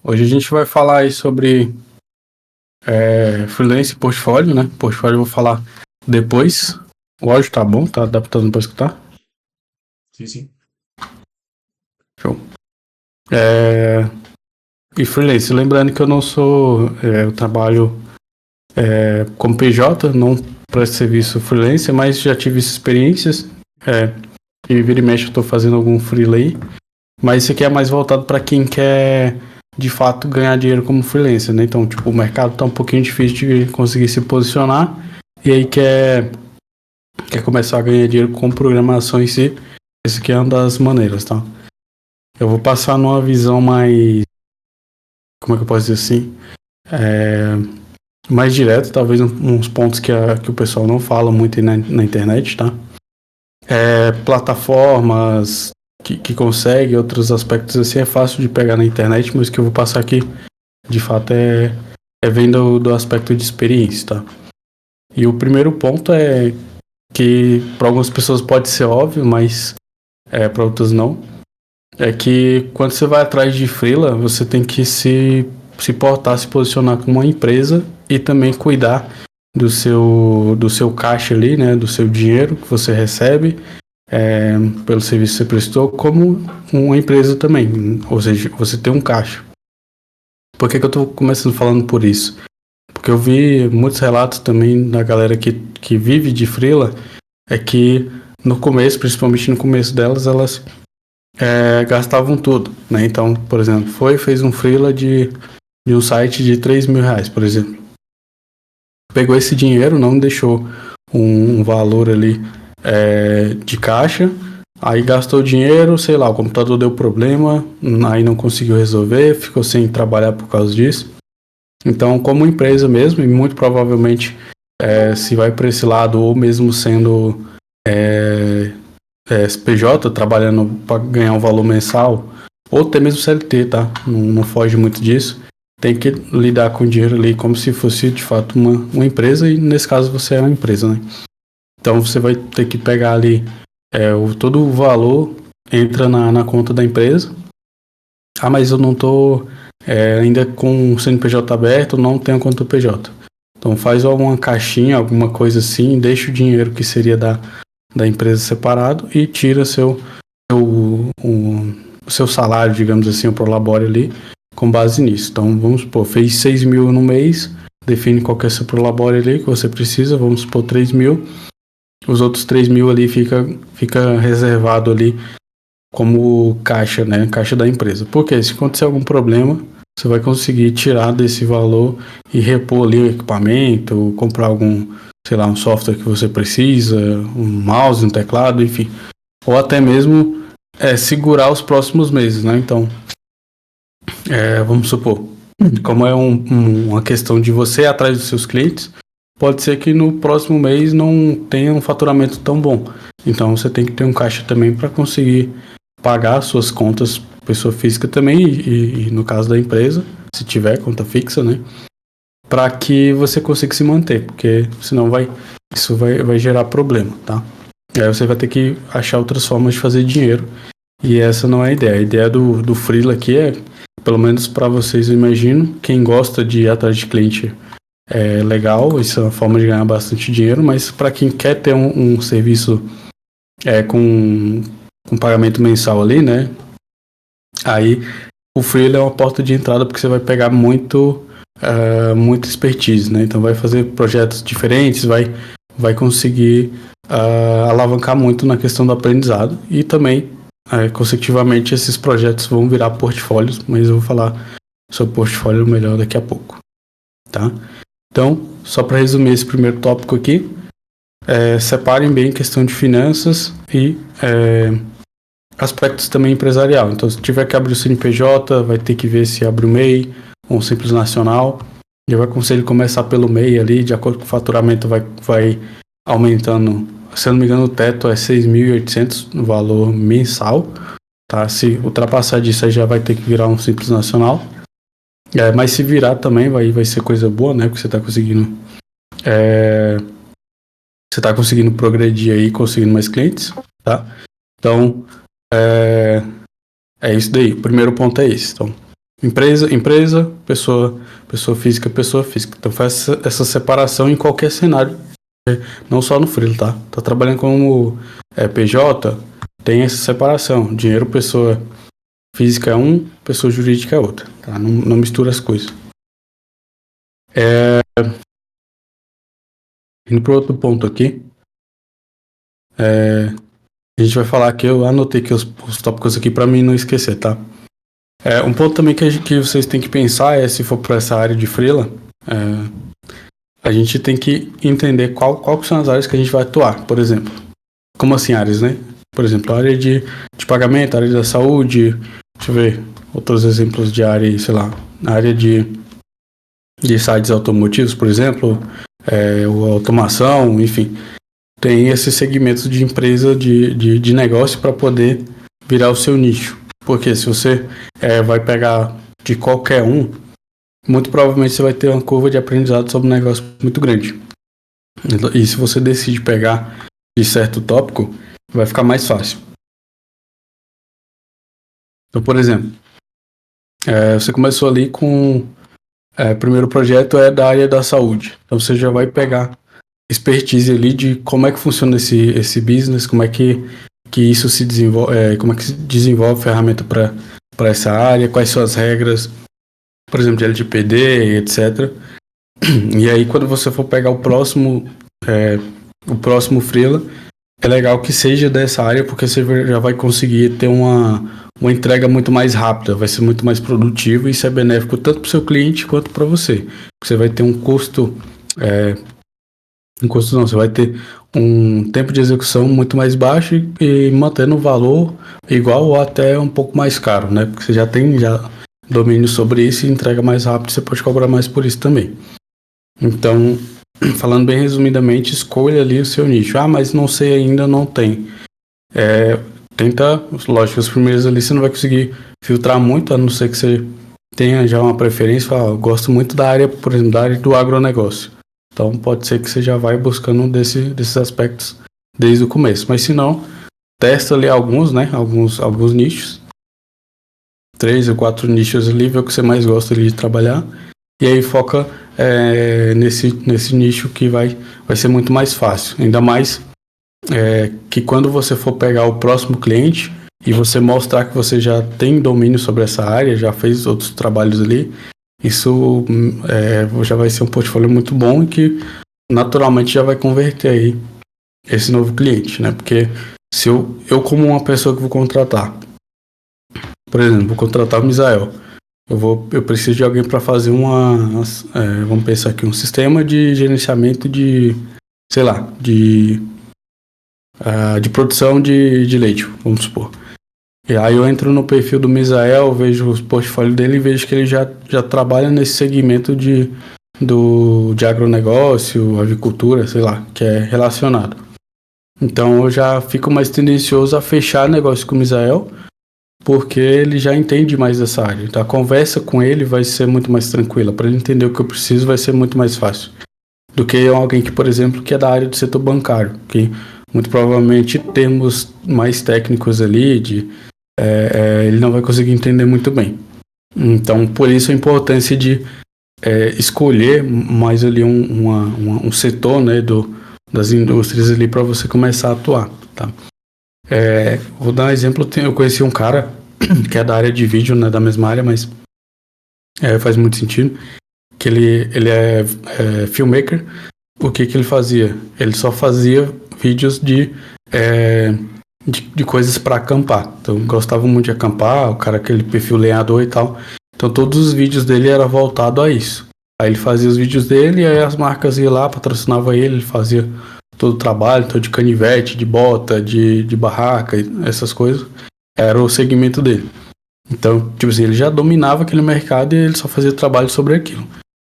Hoje a gente vai falar aí sobre freelance e portfólio, né? Portfólio eu vou falar depois. O áudio tá bom? Tá adaptando para escutar? Sim. Show. E freelance, lembrando que eu não sou, eu trabalho como PJ, não presto serviço freelance, mas já tive experiências, e vira e mexe eu tô fazendo algum freela aí, mas isso aqui é mais voltado para quem quer de fato ganhar dinheiro como freelancer, né? Então, tipo, o mercado tá um pouquinho difícil de conseguir se posicionar e aí quer começar a ganhar dinheiro com programação em si. Isso aqui é uma das maneiras, tá? Eu vou passar numa visão mais, como é que eu posso dizer assim? Mais direto, talvez uns pontos que o pessoal não fala muito aí na internet, tá? Plataformas que consegue, outros aspectos assim, é fácil de pegar na internet, mas o que eu vou passar aqui, de fato, é vendo do aspecto de experiência, tá? E o primeiro ponto é que para algumas pessoas pode ser óbvio, mas para outras não. É que quando você vai atrás de freela, você tem que se portar, se posicionar como uma empresa e também cuidar do seu caixa ali, né? Do seu dinheiro que você recebe pelo serviço que você prestou, como uma empresa também. Ou seja, você tem um caixa. Por que eu tô começando falando por isso? Porque eu vi muitos relatos também da galera que vive de freela, é que no começo, principalmente no começo delas, elas gastavam tudo, né? Então, por exemplo, fez um freela de um site de R$ 3.000, por exemplo. Pegou esse dinheiro, não deixou um valor ali de caixa, aí gastou dinheiro, sei lá, o computador deu problema, aí não conseguiu resolver, ficou sem trabalhar por causa disso. Então, como empresa mesmo, e muito provavelmente se vai para esse lado, ou mesmo sendo PJ, trabalhando para ganhar um valor mensal, ou até mesmo CLT, tá? Não foge muito disso. Tem que lidar com o dinheiro ali como se fosse de fato uma empresa, e nesse caso você é uma empresa, né? Então você vai ter que pegar ali todo o valor entra na conta da empresa. Ah, mas eu não tô ainda com o CNPJ aberto, não tenho conta do PJ. Então faz alguma caixinha, alguma coisa assim, deixa o dinheiro que seria da empresa separado e tira o seu salário, digamos assim, o prolabore ali, com base nisso. Então vamos supor, fez 6.000 no mês, define qual que é o seu prolabore ali que você precisa, vamos supor 3.000. Os outros 3.000 ali fica reservado ali como caixa, né? Caixa da empresa. Porque se acontecer algum problema, você vai conseguir tirar desse valor e repor ali o equipamento, comprar algum, sei lá, um software que você precisa, um mouse, um teclado, enfim. Ou até mesmo segurar os próximos meses, né? Então, vamos supor, como é uma questão de você ir atrás dos seus clientes, pode ser que no próximo mês não tenha um faturamento tão bom. Então você tem que ter um caixa também para conseguir pagar suas contas, pessoa física também, e no caso da empresa, se tiver conta fixa, né? Para que você consiga se manter, porque senão isso vai gerar problema, tá? Aí você vai ter que achar outras formas de fazer dinheiro, e essa não é a ideia. A ideia do freela aqui pelo menos para vocês, eu imagino, quem gosta de ir atrás de cliente é legal, isso é uma forma de ganhar bastante dinheiro, mas para quem quer ter um serviço com pagamento mensal ali, né? Aí o freela é uma porta de entrada porque você vai pegar muita expertise, né? Então vai fazer projetos diferentes, vai conseguir alavancar muito na questão do aprendizado e também, consecutivamente, esses projetos vão virar portfólios, mas eu vou falar sobre portfólio melhor daqui a pouco, tá? Então, só para resumir esse primeiro tópico aqui, separem bem questão de finanças e aspectos também empresarial. Então, se tiver que abrir o CNPJ, vai ter que ver se abre o MEI ou um Simples Nacional. Eu aconselho começar pelo MEI ali, de acordo com o faturamento vai aumentando. Se eu não me engano, o teto é 6.800 no valor mensal, tá? Se ultrapassar disso, aí já vai ter que virar um Simples Nacional. Mas se virar também vai ser coisa boa, né? Porque você está conseguindo progredir aí, conseguindo mais clientes, tá? Então, é isso daí. O primeiro ponto é esse. Então, Empresa, pessoa física, pessoa física. Então faz essa separação em qualquer cenário, não só no freelo, tá? Tá trabalhando como PJ, tem essa separação. Dinheiro, pessoa física é um, pessoa jurídica é outra, tá? Não mistura as coisas. Indo para outro ponto aqui, a gente vai falar aqui, eu anotei aqui os tópicos aqui para mim não esquecer, tá? Um ponto também que vocês têm que pensar é, se for para essa área de freela, a gente tem que entender qual são as áreas que a gente vai atuar, por exemplo. Como assim áreas, né? Por exemplo, a área de pagamento, a área da saúde, deixa eu ver, outros exemplos de área, sei lá, na área de sites automotivos, por exemplo, automação, enfim. Tem esses segmentos de empresa, de negócio para poder virar o seu nicho. Porque se você vai pegar de qualquer um, muito provavelmente você vai ter uma curva de aprendizado sobre um negócio muito grande. E se você decide pegar de certo tópico, vai ficar mais fácil. Então, por exemplo, você começou ali com... o primeiro projeto é da área da saúde. Então você já vai pegar expertise ali de como é que funciona esse business, como é que isso se desenvolve, como é que se desenvolve ferramenta para essa área, quais são as regras, por exemplo, de LGPD, etc. E aí quando você for pegar o próximo freela, é legal que seja dessa área, porque você já vai conseguir ter uma entrega muito mais rápida, vai ser muito mais produtivo e isso é benéfico tanto para o seu cliente quanto para você. Você vai ter um custo você vai ter um tempo de execução muito mais baixo e mantendo o valor igual ou até um pouco mais caro, né? Porque você já tem domínio sobre isso e entrega mais rápido, você pode cobrar mais por isso também. Então, falando bem resumidamente, escolha ali o seu nicho. Ah, mas não sei ainda, não tem. Tenta, lógico, os primeiros ali você não vai conseguir filtrar muito, a não ser que você tenha já uma preferência. Eu gosto muito da área, por exemplo, da área do agronegócio. Então pode ser que você já vai buscando um desses aspectos desde o começo. Mas se não, testa ali alguns, né? Alguns nichos. 3 ou 4 nichos ali, vê o que você mais gosta ali de trabalhar. E aí foca nesse nicho que vai ser muito mais fácil. Ainda mais que quando você for pegar o próximo cliente e você mostrar que você já tem domínio sobre essa área, já fez outros trabalhos ali, isso já vai ser um portfólio muito bom e que naturalmente já vai converter aí esse novo cliente, né? Porque se eu como uma pessoa que vou contratar, por exemplo, vou contratar o Misael, eu preciso de alguém para fazer vamos pensar aqui, um sistema de gerenciamento de, sei lá, de produção de leite, vamos supor. E aí eu entro no perfil do Misael, vejo os portfólios dele e vejo que ele já trabalha nesse segmento de agronegócio, avicultura, sei lá, que é relacionado. Então eu já fico mais tendencioso a fechar negócio com o Misael, porque ele já entende mais dessa área. Então a conversa com ele vai ser muito mais tranquila. Para ele entender o que eu preciso vai ser muito mais fácil do que alguém que, por exemplo, que é da área do setor bancário, que muito provavelmente termos mais técnicos ali ele não vai conseguir entender muito bem. Então, por isso a importância de escolher mais ali um setor, né, das indústrias ali para você começar a atuar, tá? Vou dar um exemplo, eu conheci um cara que é da área de vídeo, né, da mesma área, mas faz muito sentido, que ele é filmmaker. O que ele fazia? Ele só fazia vídeos de coisas para acampar. Então gostava muito de acampar, o cara aquele perfil lenhador e tal. Então todos os vídeos dele eram voltados a isso. Aí ele fazia os vídeos dele e aí as marcas iam lá, patrocinavam ele fazia todo o trabalho, então de canivete, de bota, de barraca, essas coisas. Era o segmento dele. Então, tipo assim, ele já dominava aquele mercado e ele só fazia trabalho sobre aquilo.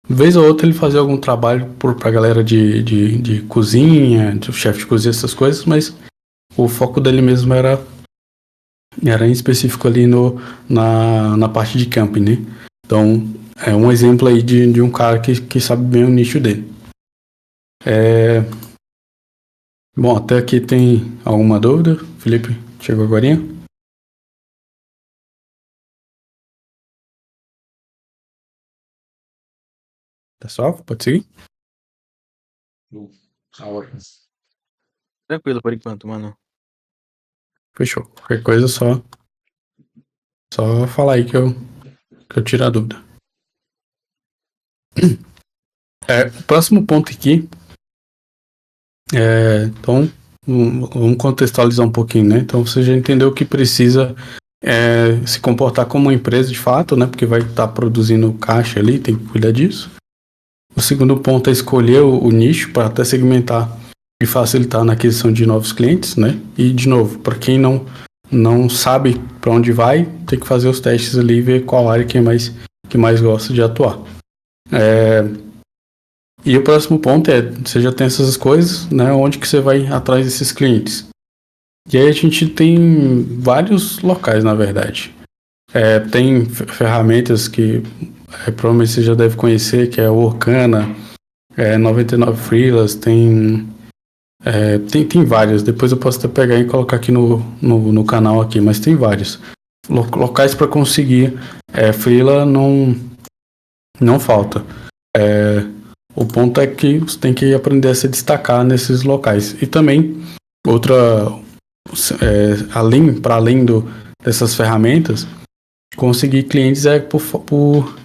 Vez ou outra ele fazia algum trabalho pra galera de cozinha, de chefe de cozinha, essas coisas, mas o foco dele mesmo era em específico ali na parte de camping, né? Então, é um exemplo aí de um cara que sabe bem o nicho dele. Bom, até aqui tem alguma dúvida? Felipe, chegou agora? Pessoal, pode seguir? A hora. Tranquilo por enquanto, mano. Fechou. Qualquer coisa só falar aí que eu tiro a dúvida. O próximo ponto aqui então, vamos contextualizar um pouquinho, né? Então, você já entendeu que precisa se comportar como uma empresa de fato, né? Porque vai estar produzindo caixa ali, tem que cuidar disso. O segundo ponto é escolher o nicho para até segmentar e facilitar na aquisição de novos clientes, né? E, de novo, para quem não sabe para onde vai, tem que fazer os testes ali e ver qual área que mais gosta de atuar. E o próximo ponto você já tem essas coisas, né? Onde que você vai atrás desses clientes? E aí a gente tem vários locais, na verdade. Tem ferramentas que provavelmente você já deve conhecer, que é o Orkana, 99 Freelas, tem vários. Depois eu posso até pegar e colocar aqui no canal aqui, mas tem vários. Locais para conseguir freela não falta. O ponto é que você tem que aprender a se destacar nesses locais. E também, para além dessas ferramentas, conseguir clientes por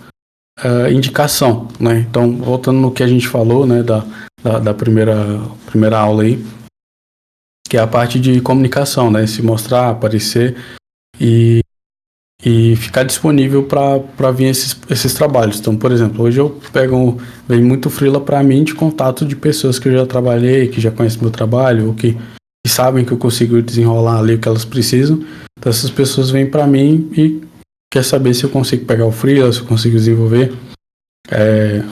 indicação, né? Então, voltando no que a gente falou, né, da primeira aula aí, que é a parte de comunicação, né? Se mostrar, aparecer e ficar disponível para vir esses trabalhos. Então, por exemplo, hoje vem muito freela para mim de contato de pessoas que eu já trabalhei, que já conhecem meu trabalho, ou que sabem que eu consigo desenrolar ali o que elas precisam. Então, essas pessoas vêm para mim e quer saber se eu consigo pegar o freela, se eu consigo desenvolver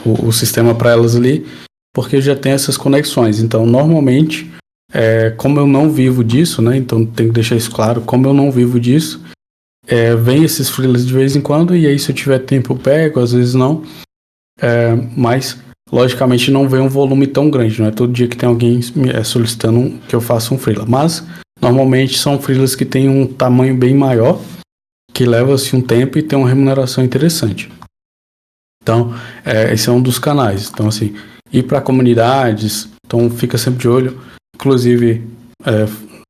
o sistema para elas ali, porque eu já tenho essas conexões. Então, normalmente, como eu não vivo disso, né? Então, tenho que deixar isso claro, como eu não vivo disso, vem esses freelas de vez em quando, e aí se eu tiver tempo eu pego, às vezes não, mas logicamente não vem um volume tão grande, não é todo dia que tem alguém solicitando que eu faça um freela, mas normalmente são freelas que têm um tamanho bem maior, que leva-se um tempo e tem uma remuneração interessante. Então, esse é um dos canais. Então, assim, ir para comunidades, então fica sempre de olho, inclusive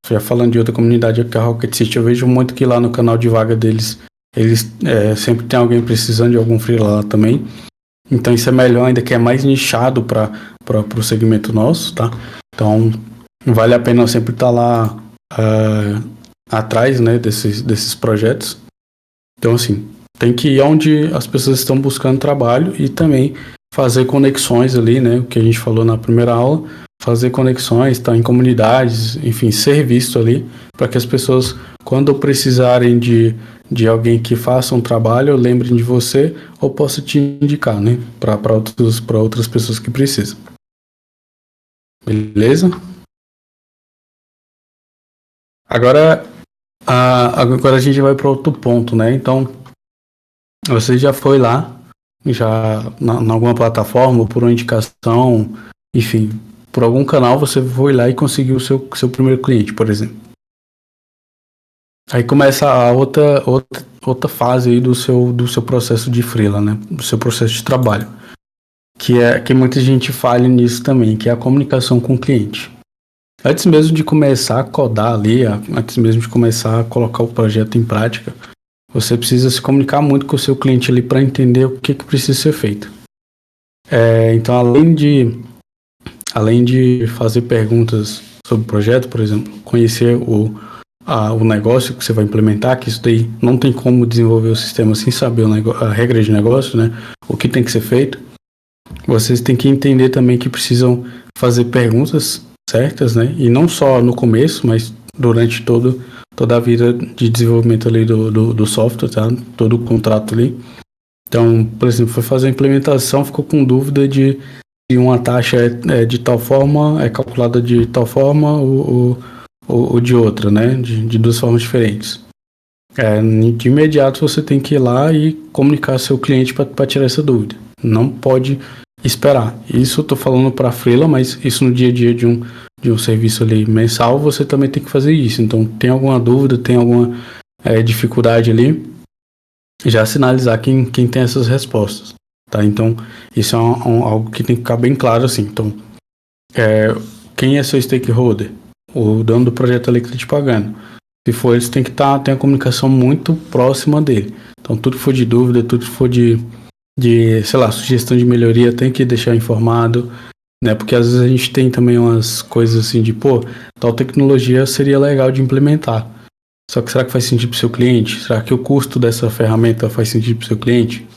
já falando de outra comunidade, que é a Rocket City, eu vejo muito que lá no canal de vaga deles, eles sempre tem alguém precisando de algum freela lá também. Então isso é melhor ainda, que é mais nichado para o segmento nosso, tá? Então vale a pena sempre estar lá atrás, né, desses projetos. Então assim, tem que ir onde as pessoas estão buscando trabalho e também fazer conexões ali, né, o que a gente falou na primeira aula, fazer conexões, estar em comunidades, enfim, ser visto ali, para que as pessoas, quando precisarem de alguém que faça um trabalho, lembrem de você ou possa te indicar, né, para outras pessoas que precisam. Beleza? Agora a gente vai para outro ponto, né? Então, você já foi lá, já na alguma plataforma, por uma indicação, enfim, por algum canal você foi lá e conseguiu o seu primeiro cliente, por exemplo. Aí começa a outra fase aí do seu processo de freela, né? Do seu processo de trabalho. Que muita gente falha nisso também, que é a comunicação com o cliente. Antes mesmo de começar a codar ali, antes mesmo de começar a colocar o projeto em prática, você precisa se comunicar muito com o seu cliente ali para entender o que precisa ser feito. Então, além de fazer perguntas sobre o projeto, por exemplo, conhecer o negócio que você vai implementar, que isso daí não tem como desenvolver o sistema sem saber a regra de negócio, né? O que tem que ser feito. Vocês têm que entender também que precisam fazer perguntas certas, né? E não só no começo, mas durante toda a vida de desenvolvimento ali do software, tá? Todo o contrato ali. Então, por exemplo, foi fazer a implementação, ficou com dúvida de se uma taxa é de tal forma, é calculada de tal forma ou de outra, né? De duas formas diferentes. De imediato você tem que ir lá e comunicar ao seu cliente para tirar essa dúvida. Não pode esperar. Isso eu tô falando para freela, mas isso no dia a dia de um serviço ali mensal, você também tem que fazer isso. Então, tem alguma dúvida, tem alguma dificuldade ali, já sinalizar quem tem essas respostas. tá? Então, isso é algo que tem que ficar bem claro, assim. Então, quem é seu stakeholder? O dono do projeto ali que está te pagando. Se for, eles têm que ter a comunicação muito próxima dele. Então, tudo que for de dúvida, tudo que for de sei lá, sugestão de melhoria, tem que deixar informado, né? Porque às vezes a gente tem também umas coisas assim de, pô, tal tecnologia seria legal de implementar. Só que será que faz sentido para o seu cliente? Será que o custo dessa ferramenta faz sentido para o seu cliente?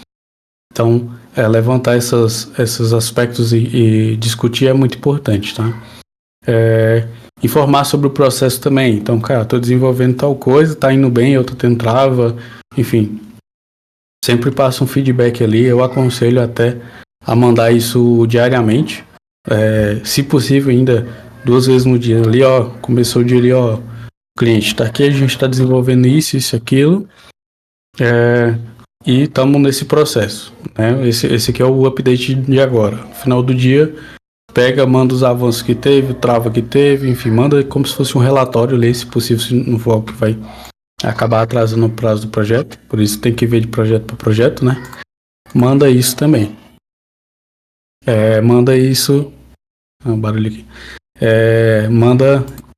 Então, levantar esses aspectos e discutir é muito importante, tá? Informar sobre o processo também. Então, cara, estou desenvolvendo tal coisa, tá indo bem, eu tô tendo trava, enfim. Sempre passa um feedback ali, eu aconselho até a mandar isso diariamente. Se possível ainda 2 vezes no dia ali, ó, começou o dia ali, ó, cliente, tá aqui, a gente está desenvolvendo isso, aquilo, e estamos nesse processo, né? Esse aqui é o update de agora. No final do dia, pega, manda os avanços que teve, o trava que teve, enfim, manda como se fosse um relatório ali, se possível, se não for algo que vai acabar atrasando o prazo do projeto, por isso tem que ver de projeto para projeto, né? Manda isso também. Manda isso. Barulho aqui.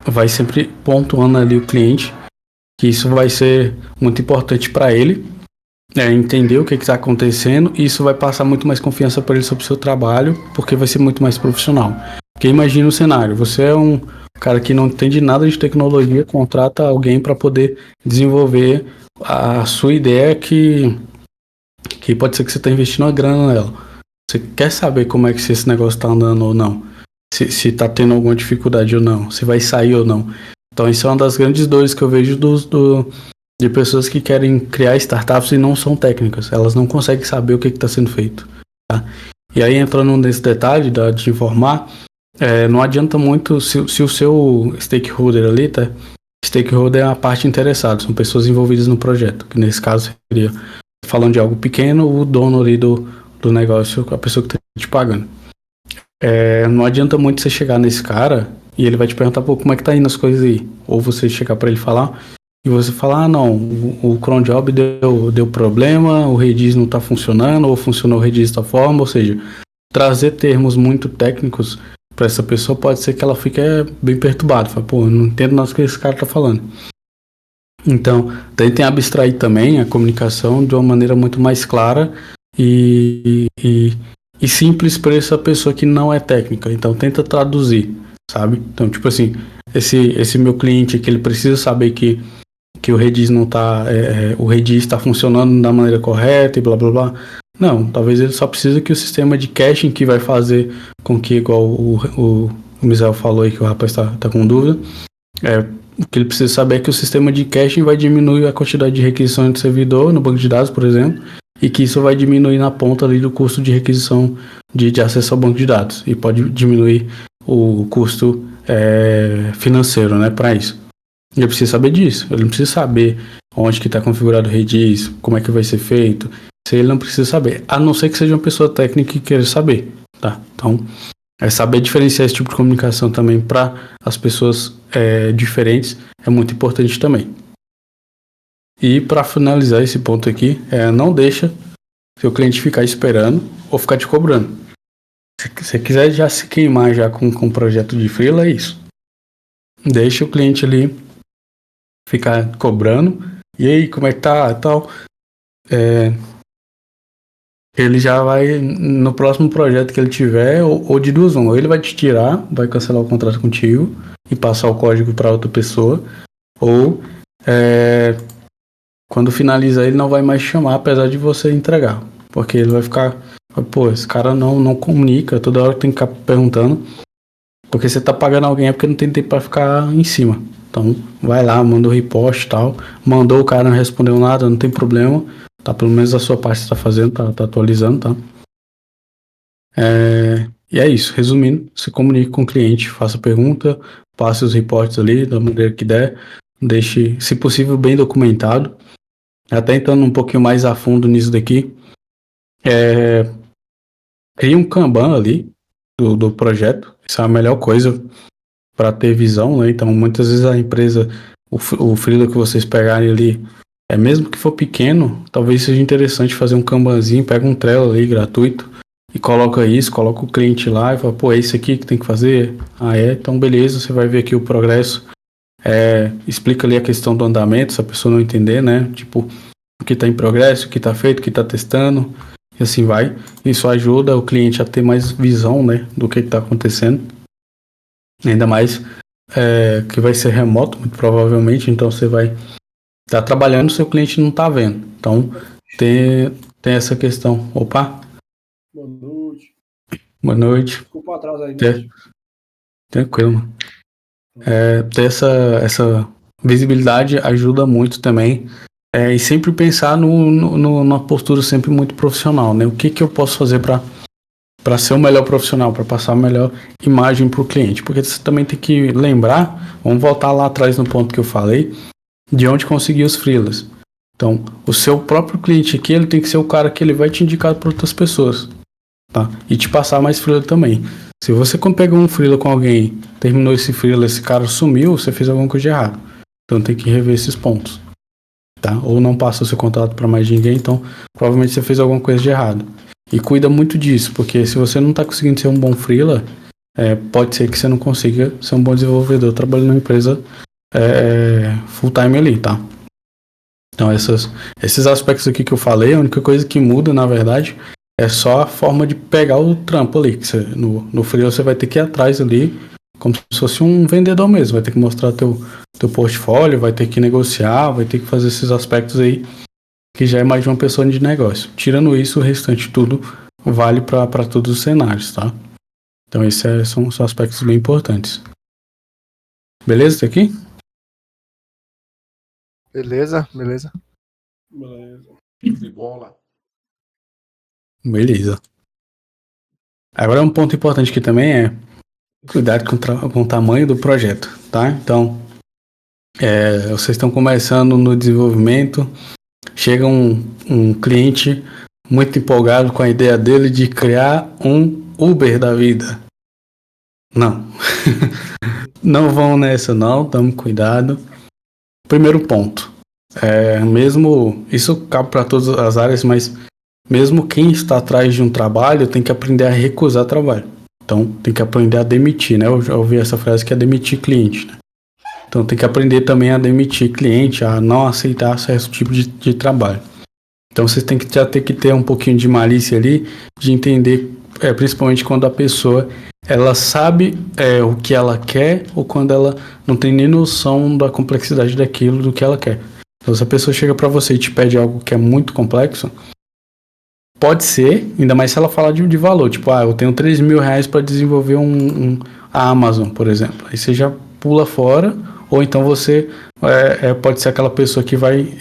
Vai sempre pontuando ali o cliente, que isso vai ser muito importante para ele, entender o que está acontecendo, e isso vai passar muito mais confiança para ele sobre o seu trabalho, porque vai ser muito mais profissional. Porque imagina o cenário, você é um cara que não entende nada de tecnologia, contrata alguém para poder desenvolver a sua ideia que pode ser que você está investindo uma grana nela. Você quer saber como é que esse negócio está andando ou não? Se está tendo alguma dificuldade ou não? Se vai sair ou não? Então isso é uma das grandes dores que eu vejo de pessoas que querem criar startups e não são técnicas. Elas não conseguem saber o que está sendo feito. Tá? E aí, entrando nesse detalhe de informar, não adianta muito se o seu stakeholder ali, tá? Stakeholder é a parte interessada, são pessoas envolvidas no projeto, que nesse caso seria, falando de algo pequeno, o dono ali do negócio, a pessoa que está te pagando. Não adianta muito você chegar nesse cara e ele vai te perguntar, pô, como é que tá indo as coisas aí? Ou você chegar para ele falar e você falar, não, o cron job deu problema, o Redis não tá funcionando, ou funcionou o Redis da forma, ou seja, trazer termos muito técnicos para essa pessoa pode ser que ela fique bem perturbada, fala, pô, eu não entendo nada do que esse cara tá falando. Então, tentem abstrair também a comunicação de uma maneira muito mais clara e simples para essa pessoa que não é técnica. Então, tenta traduzir, sabe? Então, tipo assim, esse meu cliente que ele precisa saber que o Redis não tá, o Redis está funcionando da maneira correta e blá blá blá. Não, talvez ele só precisa que o sistema de caching que vai fazer com que, igual o Misael falou aí, que o rapaz tá com dúvida, o que ele precisa saber é que o sistema de caching vai diminuir a quantidade de requisições do servidor no banco de dados, por exemplo, e que isso vai diminuir na ponta ali do custo de requisição de acesso ao banco de dados, e pode diminuir o custo financeiro, né, para isso. Ele precisa saber disso, ele não precisa saber onde que está configurado o Redis, como é que vai ser feito, isso ele não precisa saber, a não ser que seja uma pessoa técnica que queira saber, tá? Então, saber diferenciar esse tipo de comunicação também para as pessoas diferentes é muito importante também. E para finalizar esse ponto aqui, não deixa seu cliente ficar esperando ou ficar te cobrando. Se você quiser já se queimar já com um projeto de freela, é isso. Deixa o cliente ali ficar cobrando. E aí, como é que tá? Tal. Ele já vai, no próximo projeto que ele tiver, ou de duas uma, ou ele vai te tirar, vai cancelar o contrato contigo e passar o código para outra pessoa, ou quando finalizar ele não vai mais chamar, apesar de você entregar, porque ele vai ficar, pô, esse cara não comunica, toda hora tem que ficar perguntando, porque você tá pagando alguém é porque não tem tempo para ficar em cima. Então vai lá, manda o report e tal, mandou, o cara não respondeu nada, não tem problema, tá? Pelo menos a sua parte você tá fazendo, tá atualizando, tá? E é isso, resumindo, se comunique com o cliente, faça pergunta, passe os reportes ali da maneira que der, deixe, se possível, bem documentado. Até entrando um pouquinho mais a fundo nisso daqui, cria um Kanban ali do projeto, isso é a melhor coisa para ter visão, né? Então muitas vezes a empresa, o freela que vocês pegarem ali, Mesmo que for pequeno, talvez seja interessante fazer um Kanbanzinho, pega um Trello ali gratuito e coloca isso, coloca o cliente lá e fala, pô, é isso aqui que tem que fazer? Ah, então beleza, você vai ver aqui o progresso. Explica ali a questão do andamento, se a pessoa não entender, né? Tipo, o que está em progresso, o que está feito, o que está testando, e assim vai. Isso ajuda o cliente a ter mais visão, né, do que está acontecendo. Ainda mais que vai ser remoto, muito provavelmente, então você vai estar trabalhando, seu cliente não está vendo. Então, tem essa questão. Opa, Boa noite. boa noite. Desculpa o atraso aí, né? Tranquilo, mano. Ter essa visibilidade ajuda muito também. E sempre pensar numa postura sempre muito profissional, né? O que eu posso fazer para ser o melhor profissional, para passar a melhor imagem para o cliente? Porque você também tem que lembrar, vamos voltar lá atrás no ponto que eu falei, de onde conseguir os freelas. Então, o seu próprio cliente aqui, ele tem que ser o cara que ele vai te indicar para outras pessoas, tá? E te passar mais freela também. Se você quando pegou um freela com alguém, terminou esse freela, esse cara sumiu, você fez alguma coisa de errado. Então tem que rever esses pontos, tá? Ou não passa o seu contato para mais ninguém, então provavelmente você fez alguma coisa de errado. E cuida muito disso, porque se você não está conseguindo ser um bom freela, pode ser que você não consiga ser um bom desenvolvedor trabalhando numa empresa full time ali, tá? Então esses aspectos aqui que eu falei, a única coisa que muda, na verdade, é só a forma de pegar o trampo ali. Que no freela você vai ter que ir atrás ali, como se fosse um vendedor mesmo. Vai ter que mostrar teu portfólio, vai ter que negociar, vai ter que fazer esses aspectos aí, que já é mais de uma pessoa de negócio. Tirando isso, o restante tudo vale para todos os cenários, tá? Então esses são aspectos bem importantes. Beleza, tá aqui? Beleza. Beleza. De bola. Beleza. Agora um ponto importante aqui também é cuidado com o tamanho do projeto, tá? Então, vocês estão começando no desenvolvimento, chega um cliente muito empolgado com a ideia dele de criar um Uber da vida. Não. Não vão nessa não, tome cuidado. Primeiro ponto. Mesmo, isso cabe para todas as áreas, mas mesmo quem está atrás de um trabalho tem que aprender a recusar trabalho. Então tem que aprender a demitir, né? Eu já ouvi essa frase que é demitir cliente, né? Então tem que aprender também a demitir cliente, a não aceitar certo tipo de trabalho. Então vocês têm que já ter que ter um pouquinho de malícia ali, de entender, principalmente quando a pessoa ela sabe o que ela quer ou quando ela não tem nem noção da complexidade daquilo, do que ela quer. Então se a pessoa chega para você e te pede algo que é muito complexo, pode ser, ainda mais se ela falar de valor, tipo, eu tenho 3 mil reais para desenvolver a Amazon, por exemplo. Aí você já pula fora, ou então você pode ser aquela pessoa que vai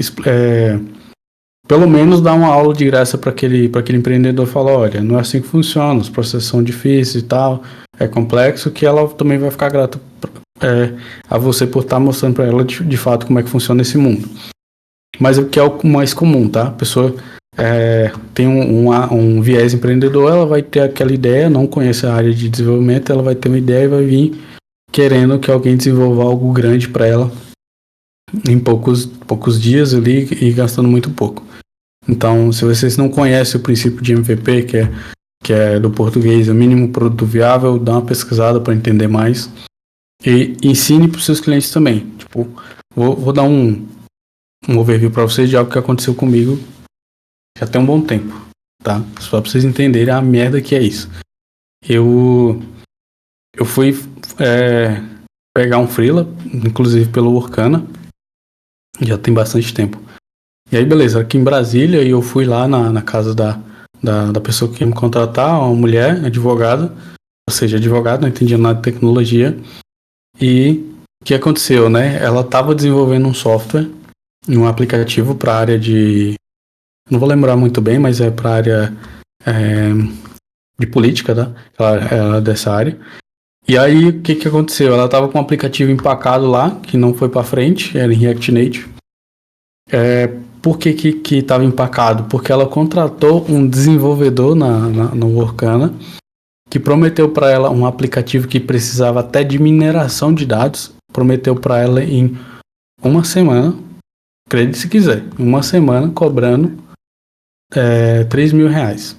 pelo menos dar uma aula de graça para aquele empreendedor, falar, olha, não é assim que funciona, os processos são difíceis e tal, é complexo, que ela também vai ficar grata a você por estar mostrando para ela de fato como é que funciona esse mundo. Mas o que é o mais comum, tá? A pessoa tem um viés empreendedor, ela vai ter aquela ideia, não conhece a área de desenvolvimento, ela vai ter uma ideia e vai vir querendo que alguém desenvolva algo grande para ela em poucos dias ali e gastando muito pouco. Então, se vocês não conhecem o princípio de MVP, que é do português, o mínimo produto viável, dá uma pesquisada para entender mais e ensine para os seus clientes também. Tipo, vou dar um overview para vocês de algo que aconteceu comigo já tem um bom tempo, tá? Só pra vocês entenderem a merda que é isso. Eu fui pegar um freela, inclusive pelo Workana, já tem bastante tempo. E aí, beleza, aqui em Brasília, eu fui lá na casa da pessoa que ia me contratar, uma mulher, advogada, ou seja, advogada, não entendia nada de tecnologia. E o que aconteceu, né? Ela estava desenvolvendo um software, um aplicativo para a área de... Não vou lembrar muito bem, mas é para a área de política, tá? Ela é dessa área. E aí, o que aconteceu? Ela estava com um aplicativo empacado lá, que não foi para frente, era em React Native. Por que estava empacado? Porque ela contratou um desenvolvedor no Workana, que prometeu para ela um aplicativo que precisava até de mineração de dados, prometeu para ela em uma semana acredite se quiser, uma semana cobrando R$ 3.000.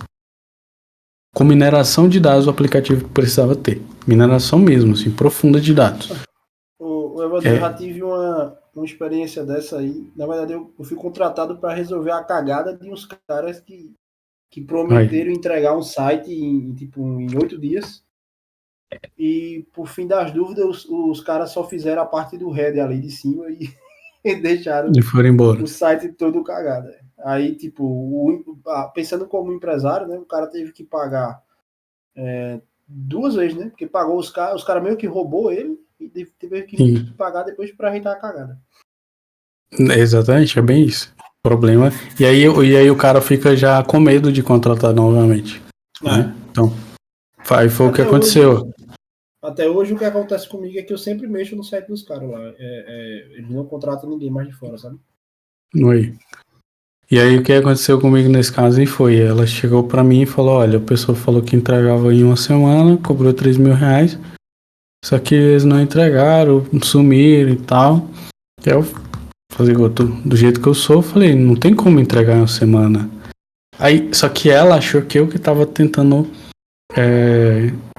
Com mineração de dados o aplicativo precisava ter. Mineração mesmo, assim, profunda de dados. Evandro, eu já tive uma experiência dessa aí. Na verdade, eu fui contratado para resolver a cagada de uns caras que prometeram entregar um site em 8 dias. E, por fim das dúvidas, os caras só fizeram a parte do header ali de cima e deixaram E foram embora. o site todo cagado. Aí, tipo, pensando como empresário, né, o cara teve que pagar 2 vezes, né? Porque pagou os caras meio que roubou ele e teve que pagar depois para ajeitar a cagada. Exatamente, é bem isso. Problema. E aí o cara fica já com medo de contratar novamente. Né? Então, aí foi o que aconteceu. Até hoje o que acontece comigo é que eu sempre mexo no site dos caras lá. Eles não contratam ninguém mais de fora, sabe? Oi. E aí o que aconteceu comigo nesse caso aí foi, ela chegou pra mim e falou, olha, a pessoa falou que entregava em uma semana, cobrou R$ 3.000, só que eles não entregaram, sumiram e tal. E eu falei, do jeito que eu sou, falei, não tem como entregar em uma semana. Aí, só que ela achou que eu que tava tentando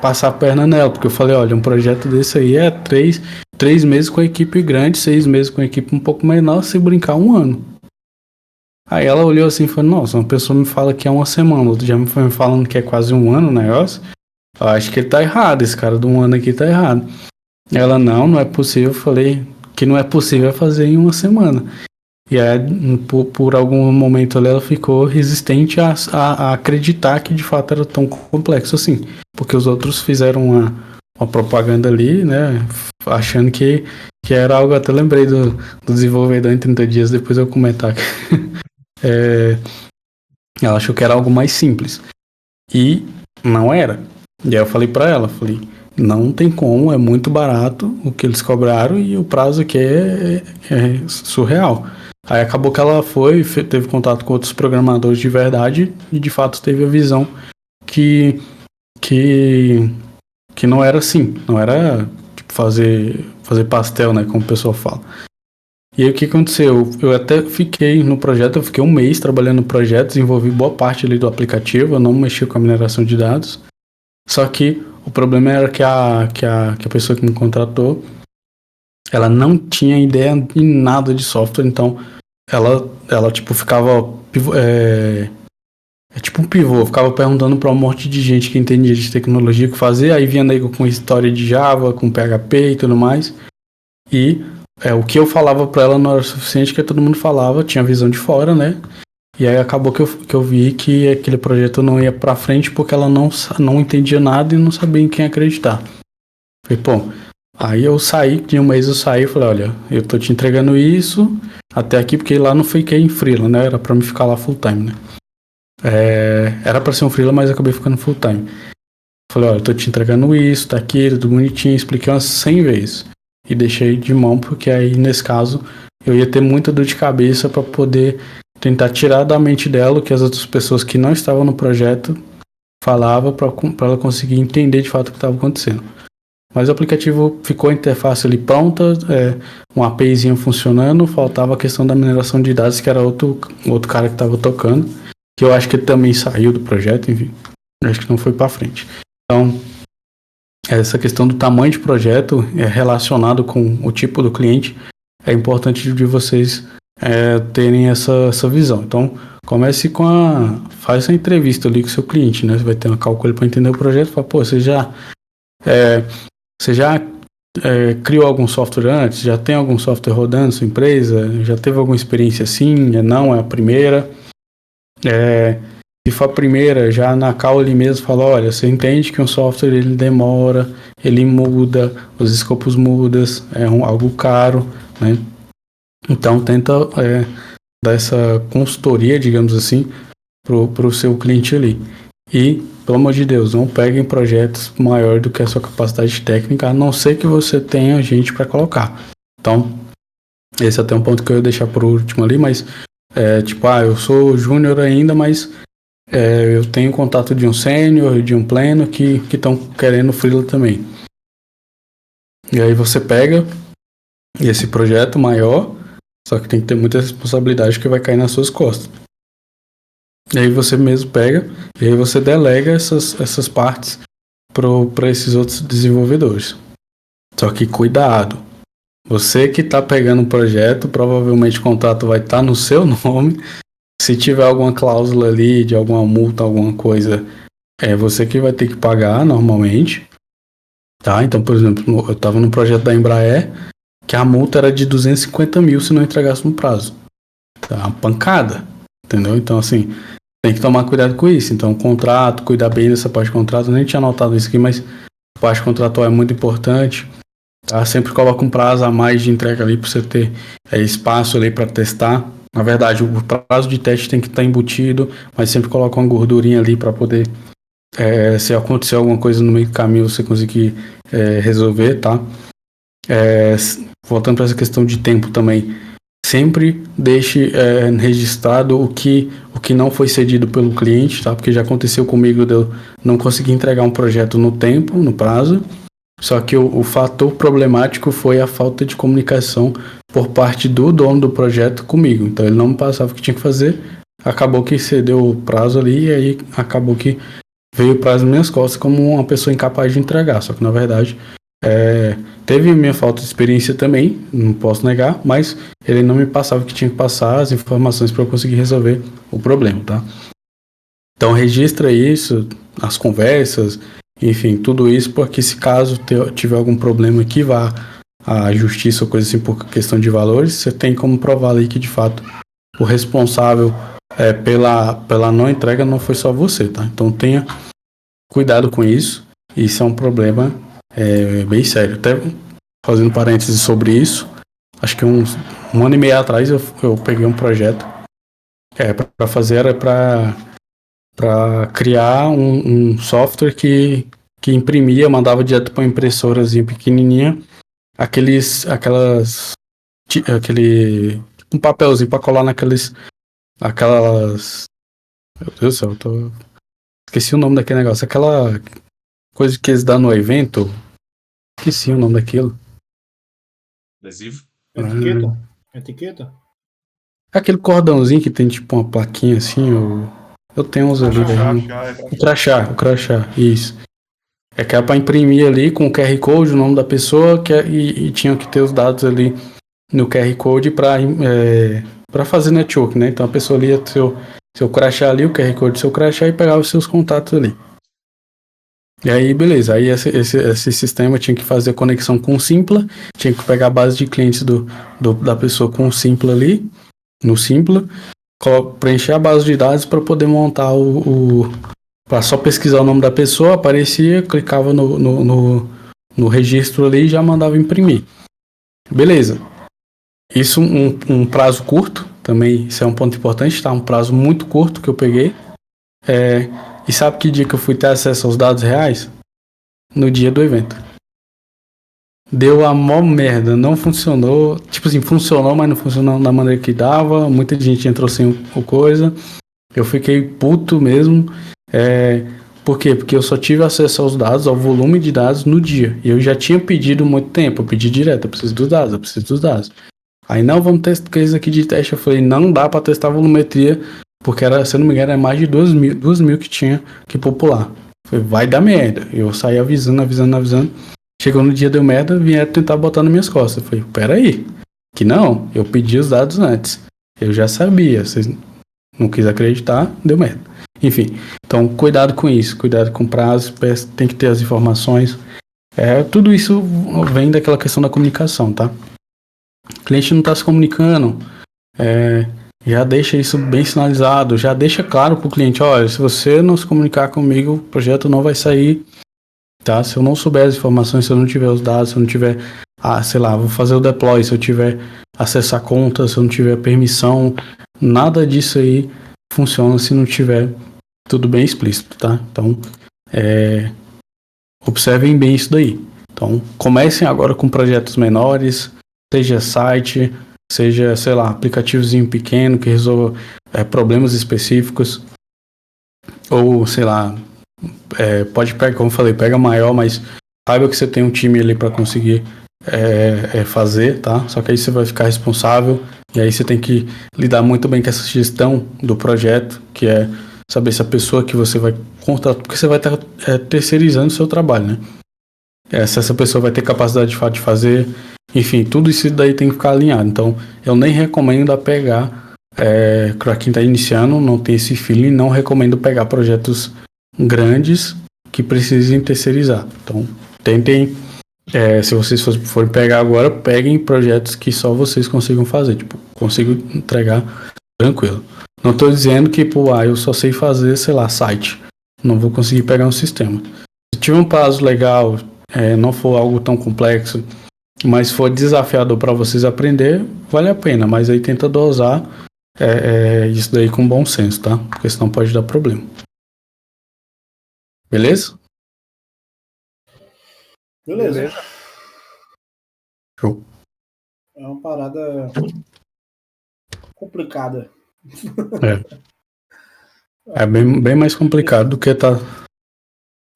passar a perna nela, porque eu falei, olha, um projeto desse aí é 3 meses com a equipe grande, 6 meses com a equipe um pouco menor, se brincar 1 ano. Aí ela olhou assim e falou, nossa, uma pessoa me fala que é uma semana, outro já me foi me falando que é quase 1 ano o negócio. Eu acho que ele tá errado, esse cara do 1 ano aqui tá errado. Ela, não é possível. Eu falei que não é possível fazer em 1 semana. E aí, por algum momento ali, ela ficou resistente a acreditar que de fato era tão complexo assim. Porque os outros fizeram uma propaganda ali, né, achando que era algo, até lembrei do desenvolvedor em 30 dias, depois eu comentar. Ela achou que era algo mais simples. E não era. E aí eu falei pra ela, não tem como, é muito barato o que eles cobraram e o prazo aqui é surreal. Aí acabou que ela teve contato com outros programadores de verdade e de fato teve a visão que não era assim, não era tipo fazer pastel, né, como o pessoal fala. E aí o que aconteceu? Eu até fiquei no projeto, eu fiquei 1 mês trabalhando no projeto, desenvolvi boa parte ali do aplicativo, eu não mexi com a mineração de dados. Só que o problema era que a pessoa que me contratou, ela não tinha ideia de nada de software, então ela tipo ficava tipo um pivô, ficava perguntando para um monte de gente que entendia de tecnologia o que fazer, aí vinha nego com história de Java, com PHP e tudo mais, e o que eu falava para ela não era o suficiente, que todo mundo falava, tinha visão de fora, né? E aí acabou que eu vi que aquele projeto não ia pra frente porque ela não entendia nada e não sabia em quem acreditar. Falei, pô, aí eu saí, de 1 mês eu saí e falei, olha, eu tô te entregando isso até aqui, porque lá não fiquei em freela, né? Era pra me ficar lá full time, né? Era pra ser um freela, mas eu acabei ficando full time. Falei, olha, eu tô te entregando isso, tá aqui, tudo bonitinho, expliquei umas 100 vezes. E deixei de mão, porque aí, nesse caso, eu ia ter muita dor de cabeça pra poder tentar tirar da mente dela o que as outras pessoas que não estavam no projeto falavam para ela conseguir entender de fato o que estava acontecendo. Mas o aplicativo ficou a interface ali pronta, um APIzinho funcionando, faltava a questão da mineração de dados, que era outro cara que estava tocando, que eu acho que ele também saiu do projeto, enfim, acho que não foi para frente. Então, essa questão do tamanho de projeto relacionado com o tipo do cliente é importante de vocês terem essa visão. Então, comece faz essa entrevista ali com o seu cliente, né? Você vai ter um cálculo para entender o projeto. Fala, pô, você já criou algum software antes? Já tem algum software rodando na sua empresa? Já teve alguma experiência assim? Não, é a primeira. Se for a primeira, já na call ali mesmo fala, olha, você entende que um software ele demora, ele muda, os escopos mudam, algo caro, né? Então tenta dar essa consultoria, digamos assim, pro seu cliente ali. E, pelo amor de Deus, não peguem projetos maior do que a sua capacidade técnica, a não ser que você tenha gente para colocar. Então, esse é até um ponto que eu ia deixar por último ali, mas eu sou júnior ainda, mas eu tenho contato de um sênior e de um pleno que estão querendo freela também. E aí você pega esse projeto maior, Só que tem que ter muita responsabilidade que vai cair nas suas costas. E aí você mesmo pega e aí você delega essas partes para esses outros desenvolvedores. Só que cuidado. Você que está pegando um projeto, provavelmente o contrato vai estar no seu nome. Se tiver alguma cláusula ali de alguma multa, alguma coisa, é você que vai ter que pagar normalmente. Tá? Então, por exemplo, eu estava no projeto da Embraer que a multa era de 250 mil se não entregasse no prazo. Tá? Uma pancada. Entendeu? Então, assim, tem que tomar cuidado com isso. Então, contrato, cuidar bem dessa parte de contrato. Eu nem tinha anotado isso aqui, mas a parte contratual é muito importante. Tá? Sempre coloca um prazo a mais de entrega ali para você ter espaço ali para testar. Na verdade, o prazo de teste tem que estar embutido, mas sempre coloca uma gordurinha ali para poder, se acontecer alguma coisa no meio do caminho, você conseguir resolver, tá? Voltando para essa questão de tempo também, sempre deixe registrado o que não foi cedido pelo cliente, tá? Porque já aconteceu comigo de eu não conseguir entregar um projeto no tempo, no prazo, só que o fator problemático foi a falta de comunicação por parte do dono do projeto comigo. Então ele não me passava o que tinha que fazer, acabou que cedeu o prazo ali e aí acabou que veio o prazo nas minhas costas como uma pessoa incapaz de entregar. Só que na verdade teve minha falta de experiência também, não posso negar, mas ele não me passava o que tinha que passar, as informações para eu conseguir resolver o problema, tá? Então registra isso, as conversas, enfim, tudo isso, porque se caso tiver algum problema que vá à justiça ou coisa assim por questão de valores, você tem como provar ali que de fato o responsável pela não entrega não foi só você, tá? Então tenha cuidado com isso, isso é um problema bem sério. Até fazendo parênteses sobre isso, acho que um ano e meio atrás eu peguei um projeto para fazer, era para criar um software que imprimia, mandava direto para uma impressorazinha pequenininha, aquele um papelzinho para colar aquelas, meu Deus do céu, esqueci o nome daquele negócio, aquela coisa que eles dão no evento, esqueci o nome daquilo. Adesivo? Etiqueta? Aquele cordãozinho que tem tipo uma plaquinha assim, eu tenho uns ali. O crachá, isso. Que é para imprimir ali com o QR Code o nome da pessoa e tinha que ter os dados ali no QR Code para fazer network, né? Então a pessoa lia seu crachá ali, o QR Code do seu crachá e pegava os seus contatos ali. E aí, beleza. Aí esse sistema tinha que fazer conexão com o Simpla, tinha que pegar a base de clientes da pessoa com o Simpla ali, no Simpla, preencher a base de dados para poder montar para só pesquisar o nome da pessoa, aparecia, clicava no registro ali e já mandava imprimir. Beleza. Isso um prazo curto, também isso é um ponto importante, tá? Um prazo muito curto que eu peguei. E sabe que dia que eu fui ter acesso aos dados reais? No dia do evento. Deu a mó merda, não funcionou. Tipo assim, funcionou, mas não funcionou da maneira que dava. Muita gente entrou sem o coisa. Eu fiquei puto mesmo. Por quê? Porque eu só tive acesso aos dados, ao volume de dados no dia. E eu já tinha pedido muito tempo. Eu pedi direto, eu preciso dos dados. Aí não, vamos testar isso aqui de teste. Eu falei, não dá pra testar a volumetria, porque se eu não me engano, é mais de 2 mil que tinha que popular. Eu falei, vai dar merda. Eu saí avisando. Chegou no dia, deu merda, vieram tentar botar nas minhas costas. Eu falei, peraí, que não, eu pedi os dados antes. Eu já sabia, vocês não quis acreditar, deu merda. Enfim, então cuidado com isso, cuidado com prazo, tem que ter as informações. Tudo isso vem daquela questão da comunicação, tá? O cliente não está se comunicando, já deixa isso bem sinalizado, já deixa claro para o cliente, olha, se você não se comunicar comigo, o projeto não vai sair, tá? Se eu não souber as informações, se eu não tiver os dados, se eu não tiver, sei lá, vou fazer o deploy, se eu tiver acesso à conta, se eu não tiver permissão, nada disso aí funciona se não tiver tudo bem explícito, tá? Então, observem bem isso daí. Então, comecem agora com projetos menores, seja site, seja, sei lá, aplicativozinho pequeno que resolva problemas específicos, ou, sei lá, pode pegar, como eu falei, pega maior, mas saiba que você tem um time ali para conseguir fazer, tá? Só que aí você vai ficar responsável E aí você tem que lidar muito bem com essa gestão do projeto, que é saber se a pessoa que você vai contratar, porque você vai estar terceirizando o seu trabalho, né? Se essa pessoa vai ter capacidade de fato de fazer, enfim, tudo isso daí tem que ficar alinhado. Então, eu nem recomendo a pegar, para quem está iniciando, não tem esse feeling, não recomendo pegar projetos grandes que precisem terceirizar. Então, tentem, se vocês forem pegar agora, peguem projetos que só vocês consigam fazer, tipo, consigo entregar tranquilo. Não estou dizendo que, eu só sei fazer, sei lá, site. Não vou conseguir pegar um sistema. Se tiver um prazo legal, não for algo tão complexo, mas for desafiador para vocês aprender, vale a pena. Mas aí tenta dosar isso daí com bom senso, tá? Porque senão pode dar problema. Beleza? Beleza. Show. É uma parada complicada. É bem mais complicado do que tá.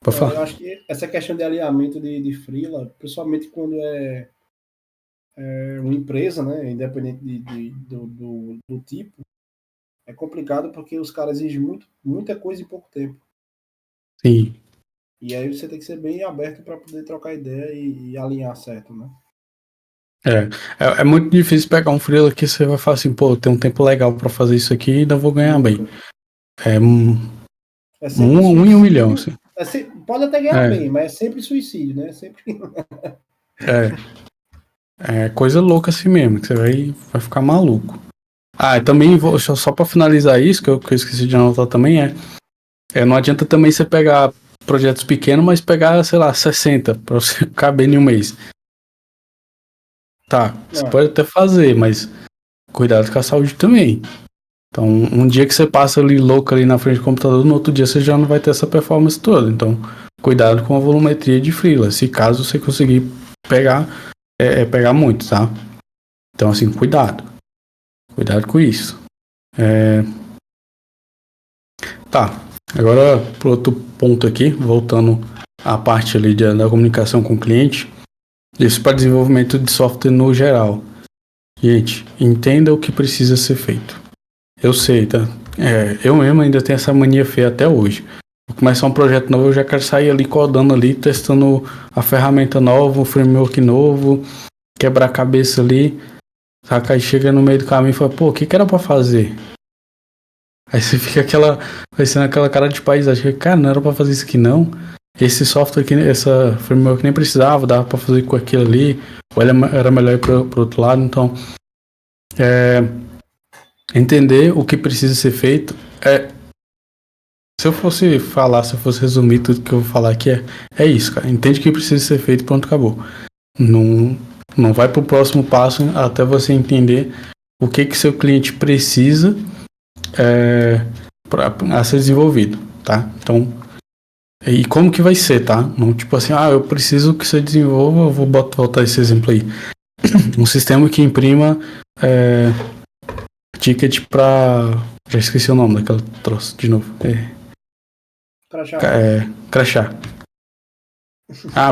Pode falar. Eu acho que essa questão de alinhamento de freela, principalmente quando é uma empresa, né, independente do tipo, é complicado porque os caras exigem muita coisa em pouco tempo. Sim. E aí você tem que ser bem aberto para poder trocar ideia e alinhar certo, né? É muito difícil pegar um freela que você vai falar assim, tem um tempo legal para fazer isso aqui e ainda vou ganhar bem. Um em 1 milhão, assim. Pode até ganhar bem, mas é sempre suicídio, né? Sempre. É coisa louca assim mesmo, que você vai ficar maluco. E também só para finalizar isso, que eu esqueci de anotar também, não adianta também você pegar projetos pequenos, mas pegar, sei lá, 60 para você caber em um mês. Tá, você pode até fazer, mas cuidado com a saúde também. Então, um dia que você passa ali louco ali na frente do computador, no outro dia você já não vai ter essa performance toda. Então, cuidado com a volumetria de freela, se caso você conseguir pegar muito, tá? Então, assim, cuidado com isso. Tá, agora pro outro ponto aqui, voltando à parte ali da comunicação com o cliente, isso para desenvolvimento de software no geral. Gente, entenda o que precisa ser feito. Eu sei, tá? Eu mesmo ainda tenho essa mania feia até hoje. Vou começar um projeto novo, eu já quero sair ali codando ali, testando a ferramenta nova, o framework novo, quebrar a cabeça ali, saca? Aí chega no meio do caminho e fala, o que era pra fazer? Aí você fica parecendo aquela cara de paisagem, cara, não era pra fazer isso aqui não. Esse software aqui, essa framework nem precisava, dava pra fazer com aquilo ali, ou era melhor ir pro outro lado. Então, entender o que precisa ser feito. Se eu fosse resumir tudo que eu vou falar aqui, é isso, cara. Entende o que precisa ser feito, pronto, acabou. Não vai pro próximo passo até você entender o que seu cliente precisa a ser desenvolvido, tá? Então, e como que vai ser, tá? Não tipo assim, eu preciso que você desenvolva, eu vou botar esse exemplo aí. Um sistema que imprima ticket pra... Já esqueci o nome daquela troço, de novo. Crachá.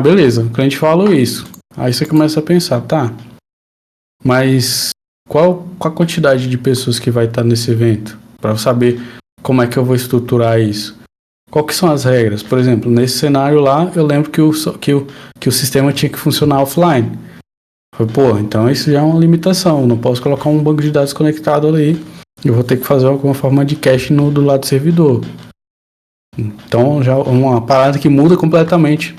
Beleza, o cliente falou isso. Aí você começa a pensar, tá, mas qual a quantidade de pessoas que vai estar nesse evento? Para saber como é que eu vou estruturar isso. Qual que são as regras? Por exemplo, nesse cenário lá, eu lembro que o sistema tinha que funcionar offline. Então isso já é uma limitação. Eu não posso colocar um banco de dados conectado ali. Eu vou ter que fazer alguma forma de cache do lado do servidor. Então já é uma parada que muda completamente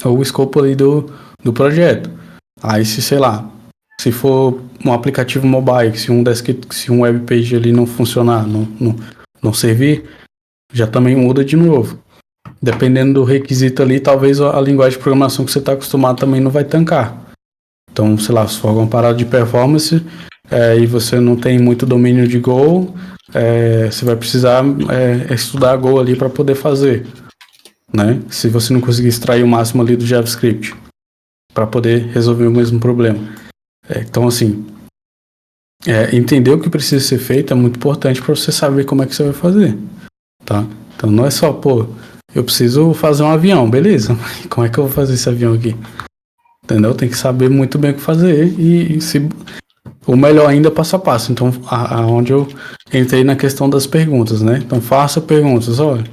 o escopo ali do projeto. Aí se for um aplicativo mobile, se um web page ali não funcionar, não servir, já também muda de novo. Dependendo do requisito ali, talvez a linguagem de programação que você está acostumado também não vai tancar. Então, se for alguma parada de performance e você não tem muito domínio de Go, você vai precisar estudar Go ali para poder fazer, né? Se você não conseguir extrair o máximo ali do JavaScript para poder resolver o mesmo problema. Então, assim, entender o que precisa ser feito é muito importante para você saber como é que você vai fazer, tá? Então, não é só, eu preciso fazer um avião, beleza? Como é que eu vou fazer esse avião aqui? Entendeu? Tem que saber muito bem o que fazer e ou melhor ainda, passo a passo. Então, onde eu entrei na questão das perguntas, né? Então, faça perguntas, olha,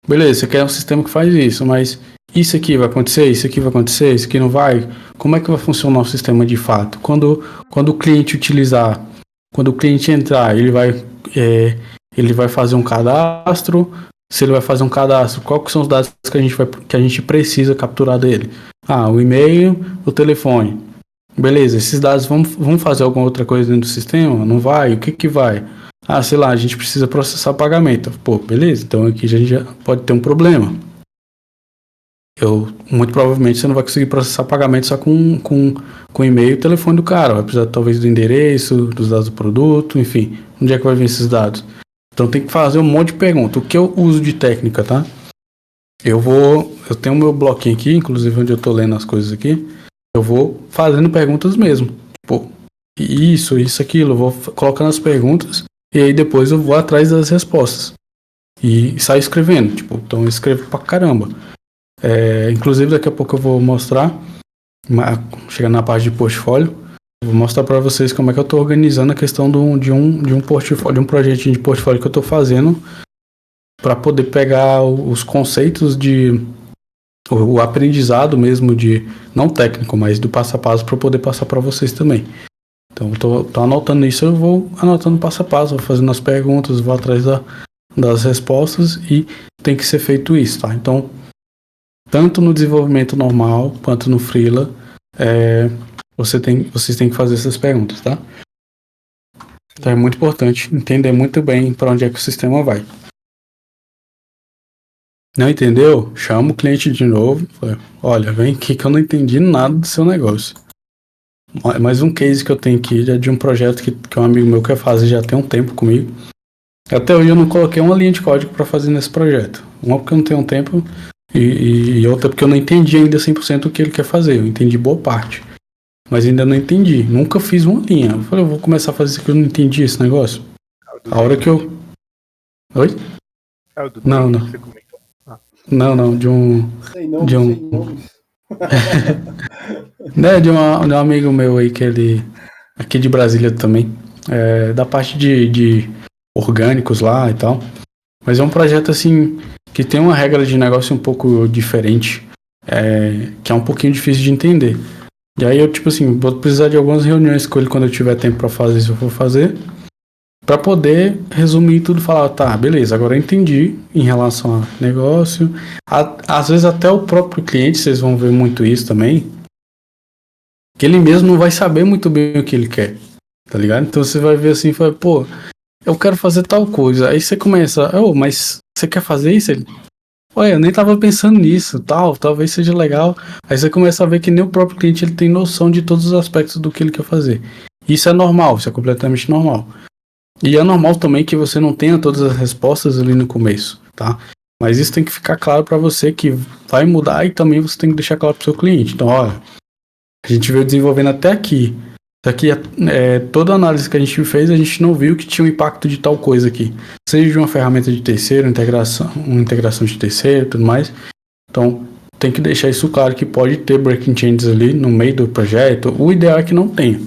beleza, você quer um sistema que faz isso, mas isso aqui vai acontecer, isso aqui vai acontecer, isso aqui não vai? Como é que vai funcionar o sistema de fato? Quando o cliente utilizar, quando o cliente entrar, ele vai fazer um cadastro. Se ele vai fazer um cadastro, quais são os dados que a gente precisa capturar dele? O e-mail, o telefone. Beleza, esses dados vão fazer alguma outra coisa dentro do sistema? Não vai? O que vai? Sei lá, a gente precisa processar pagamento. Pô, beleza, então aqui a gente já pode ter um problema. Muito provavelmente você não vai conseguir processar pagamento só com e-mail e telefone do cara. Vai precisar talvez do endereço, dos dados do produto, enfim. Onde é que vai vir esses dados? Então tem que fazer um monte de perguntas. O que eu uso de técnica, tá? Eu tenho o meu bloquinho aqui, inclusive onde eu tô lendo as coisas aqui. Eu vou fazendo perguntas mesmo. Tipo, isso, aquilo. Eu vou colocando as perguntas e aí depois eu vou atrás das respostas. E saio escrevendo. Tipo, então eu escrevo pra caramba. Inclusive daqui a pouco eu vou mostrar, chegando na parte de portfólio, eu vou mostrar para vocês como é que eu estou organizando a questão de um portfólio, de um projetinho de portfólio que eu estou fazendo para poder pegar os conceitos o aprendizado mesmo não técnico, mas do passo a passo para poder passar para vocês também. Então eu tô anotando isso, eu vou anotando passo a passo, vou fazendo as perguntas, vou atrás das respostas e tem que ser feito isso, tá? Então, tanto no desenvolvimento normal quanto no freela, vocês têm que fazer essas perguntas, tá? Então é muito importante entender muito bem para onde é que o sistema vai. Não entendeu? Chama o cliente de novo. Olha, vem aqui que eu não entendi nada do seu negócio. Mais um case que eu tenho aqui de um projeto que um amigo meu quer fazer já tem um tempo comigo. Até hoje eu não coloquei uma linha de código para fazer nesse projeto. Uma porque eu não tenho tempo e outra porque eu não entendi ainda 100% o que ele quer fazer. Eu entendi boa parte. Mas ainda não entendi. Nunca fiz uma linha. Eu falei, eu vou começar a fazer isso que eu não entendi esse negócio. A hora que eu... Oi? Não. Não, de um... Sei não. Né, de um amigo meu aí, que ele... Aqui de Brasília também. Da parte de orgânicos lá e tal. Mas é um projeto, assim, que tem uma regra de negócio um pouco diferente. Que é um pouquinho difícil de entender. E aí eu, tipo assim, vou precisar de algumas reuniões com ele quando eu tiver tempo pra fazer isso, eu vou fazer. Pra poder resumir tudo e falar, tá, beleza, agora eu entendi em relação a negócio. Às vezes até o próprio cliente, vocês vão ver muito isso também, que ele mesmo não vai saber muito bem o que ele quer, tá ligado? Então você vai ver assim, fala, pô, eu quero fazer tal coisa. Aí você começa, mas você quer fazer isso? Ele, eu nem tava pensando nisso, talvez seja legal. Aí você começa a ver que nem o próprio cliente ele tem noção de todos os aspectos do que ele quer fazer. Isso é normal, isso é completamente normal. E é normal também que você não tenha todas as respostas ali no começo, tá? Mas isso tem que ficar claro para você que vai mudar e também você tem que deixar claro pro seu cliente. Então, olha, a gente veio desenvolvendo até aqui. Isso aqui toda a análise que a gente fez, a gente não viu que tinha um impacto de tal coisa aqui. Seja de uma ferramenta de terceiro, uma integração de terceiro e tudo mais. Então, tem que deixar isso claro que pode ter breaking changes ali no meio do projeto. O ideal é que não tenha.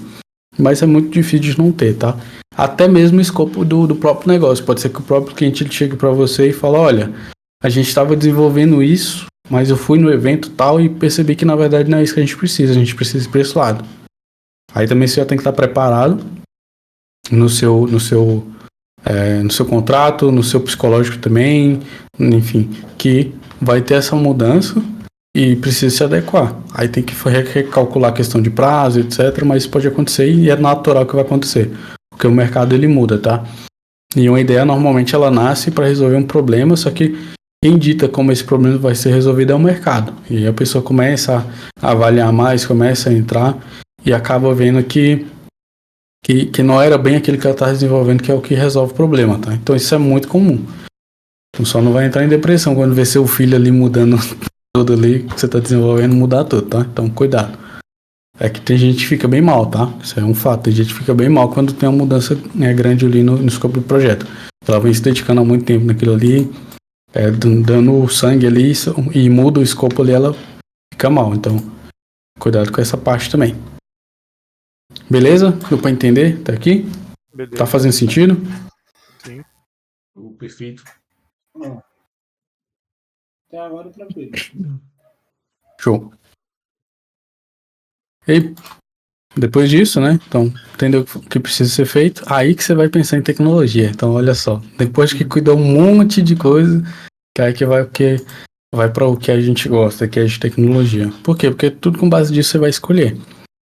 Mas é muito difícil de não ter, tá? Até mesmo o escopo do próprio negócio. Pode ser que o próprio cliente ele chegue para você e fale, olha, a gente estava desenvolvendo isso, mas eu fui no evento tal e percebi que na verdade não é isso que a gente precisa ir para esse lado. Aí também você já tem que estar preparado no seu contrato, no seu psicológico também, enfim, que vai ter essa mudança e precisa se adequar. Aí tem que recalcular a questão de prazo, etc, mas isso pode acontecer e é natural que vai acontecer, porque o mercado ele muda, tá? E uma ideia normalmente ela nasce para resolver um problema, só que quem dita como esse problema vai ser resolvido é o mercado. E aí a pessoa começa a avaliar mais, começa a entrar e acaba vendo que não era bem aquele que ela está desenvolvendo que é o que resolve o problema, tá? Então isso é muito comum. Então só não vai entrar em depressão quando vê seu filho ali mudando tudo ali que você está desenvolvendo, mudar tudo, tá? Então cuidado. É que tem gente que fica bem mal, tá? Isso é um fato. Tem gente que fica bem mal quando tem uma mudança grande ali no escopo do projeto. Ela vem se dedicando há muito tempo naquilo ali, dando sangue ali e muda o escopo ali, ela fica mal. Então cuidado com essa parte também. Beleza? Deu pra entender? Tá aqui? Beleza. Tá fazendo sentido? Sim. Perfeito. Até agora tranquilo. Show. E depois disso, né? Então, entendeu o que precisa ser feito? Aí que você vai pensar em tecnologia. Então, olha só. Depois que cuidou um monte de coisa, que aí que vai para o que a gente gosta, que é de tecnologia. Por quê? Porque tudo com base disso você vai escolher.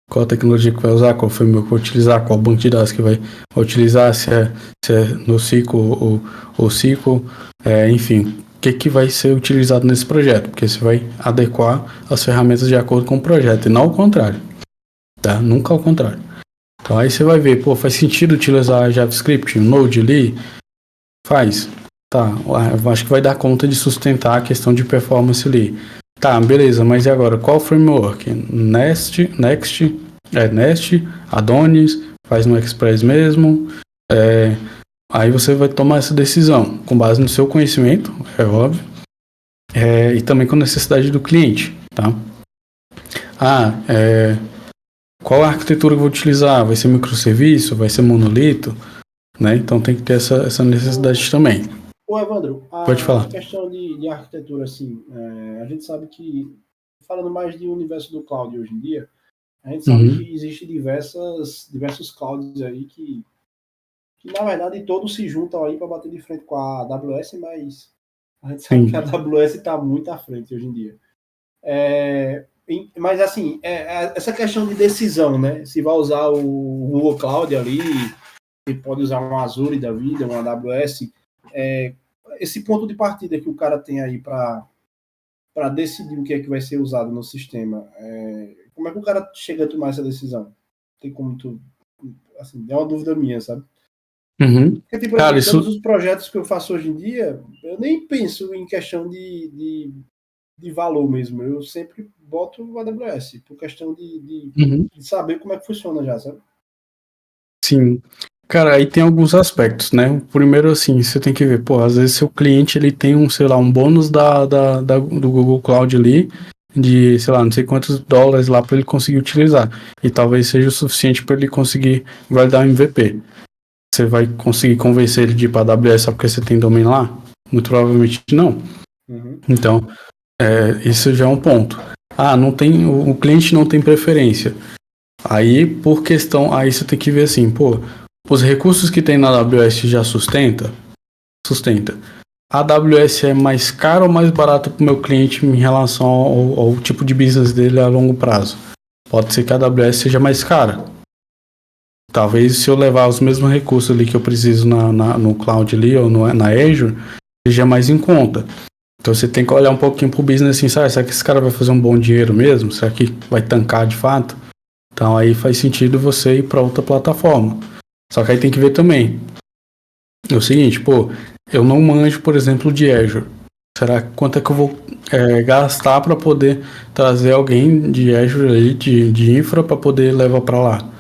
Qual tecnologia que vai usar, qual framework que vai utilizar, qual banco de dados que vai utilizar, se é NoSQL ou SQL, enfim, o que vai ser utilizado nesse projeto, porque você vai adequar as ferramentas de acordo com o projeto, e não ao contrário, tá? Nunca ao contrário. Então aí você vai ver, pô, faz sentido utilizar JavaScript, Node ali? Faz. Tá, eu acho que vai dar conta de sustentar a questão de performance ali. Tá, beleza, mas e agora? Qual framework? Nest, Adonis, faz no Express mesmo. Aí você vai tomar essa decisão com base no seu conhecimento, é óbvio, e também com a necessidade do cliente, tá? Qual a arquitetura que eu vou utilizar? Vai ser microserviço? Vai ser monolito? Né? Então tem que ter essa necessidade também. Ô, Evandro, Pode falar. A questão de arquitetura, assim, a gente sabe que, falando mais de universo do cloud hoje em dia, a gente sabe que existe diversos clouds aí que na verdade todos se juntam aí para bater de frente com a AWS, mas a gente sabe que a AWS está muito à frente hoje em dia. Mas assim, essa questão de decisão, né? Se vai usar o Google Cloud ali, se pode usar um Azure da vida, um AWS, esse ponto de partida que o cara tem aí para decidir o que é que vai ser usado no sistema, como é que o cara chega a tomar essa decisão? Tem como tu, assim, é uma dúvida minha, sabe? Porque, tipo, cara, todos os projetos que eu faço hoje em dia, eu nem penso em questão de valor mesmo. Eu sempre boto o AWS, por questão de saber como é que funciona já, sabe? Sim. Cara, aí tem alguns aspectos, né? Primeiro, assim, você tem que ver, pô, às vezes seu cliente, ele tem um bônus do Google Cloud ali, de, sei lá, não sei quantos dólares lá para ele conseguir utilizar. E talvez seja o suficiente para ele conseguir validar o MVP. Você vai conseguir convencer ele de ir para a AWS só porque você tem domínio lá? Muito provavelmente não. Então, isso já é um ponto. O cliente não tem preferência. Aí, por questão, aí você tem que ver assim, pô, os recursos que tem na AWS já sustenta? A AWS é mais caro ou mais barato para o meu cliente em relação ao tipo de business dele a longo prazo? Pode ser que a AWS seja mais cara. Talvez se eu levar os mesmos recursos ali que eu preciso no cloud ali ou na Azure, seja mais em conta. Então você tem que olhar um pouquinho pro business assim, sabe? Será que esse cara vai fazer um bom dinheiro mesmo? Será que vai tancar de fato? Então aí faz sentido você ir para outra plataforma. Só que aí tem que ver também. É o seguinte, pô, eu não manjo, por exemplo, de Azure. Será quanto é que eu vou gastar para poder trazer alguém de Azure aí, de infra, para poder levar para lá?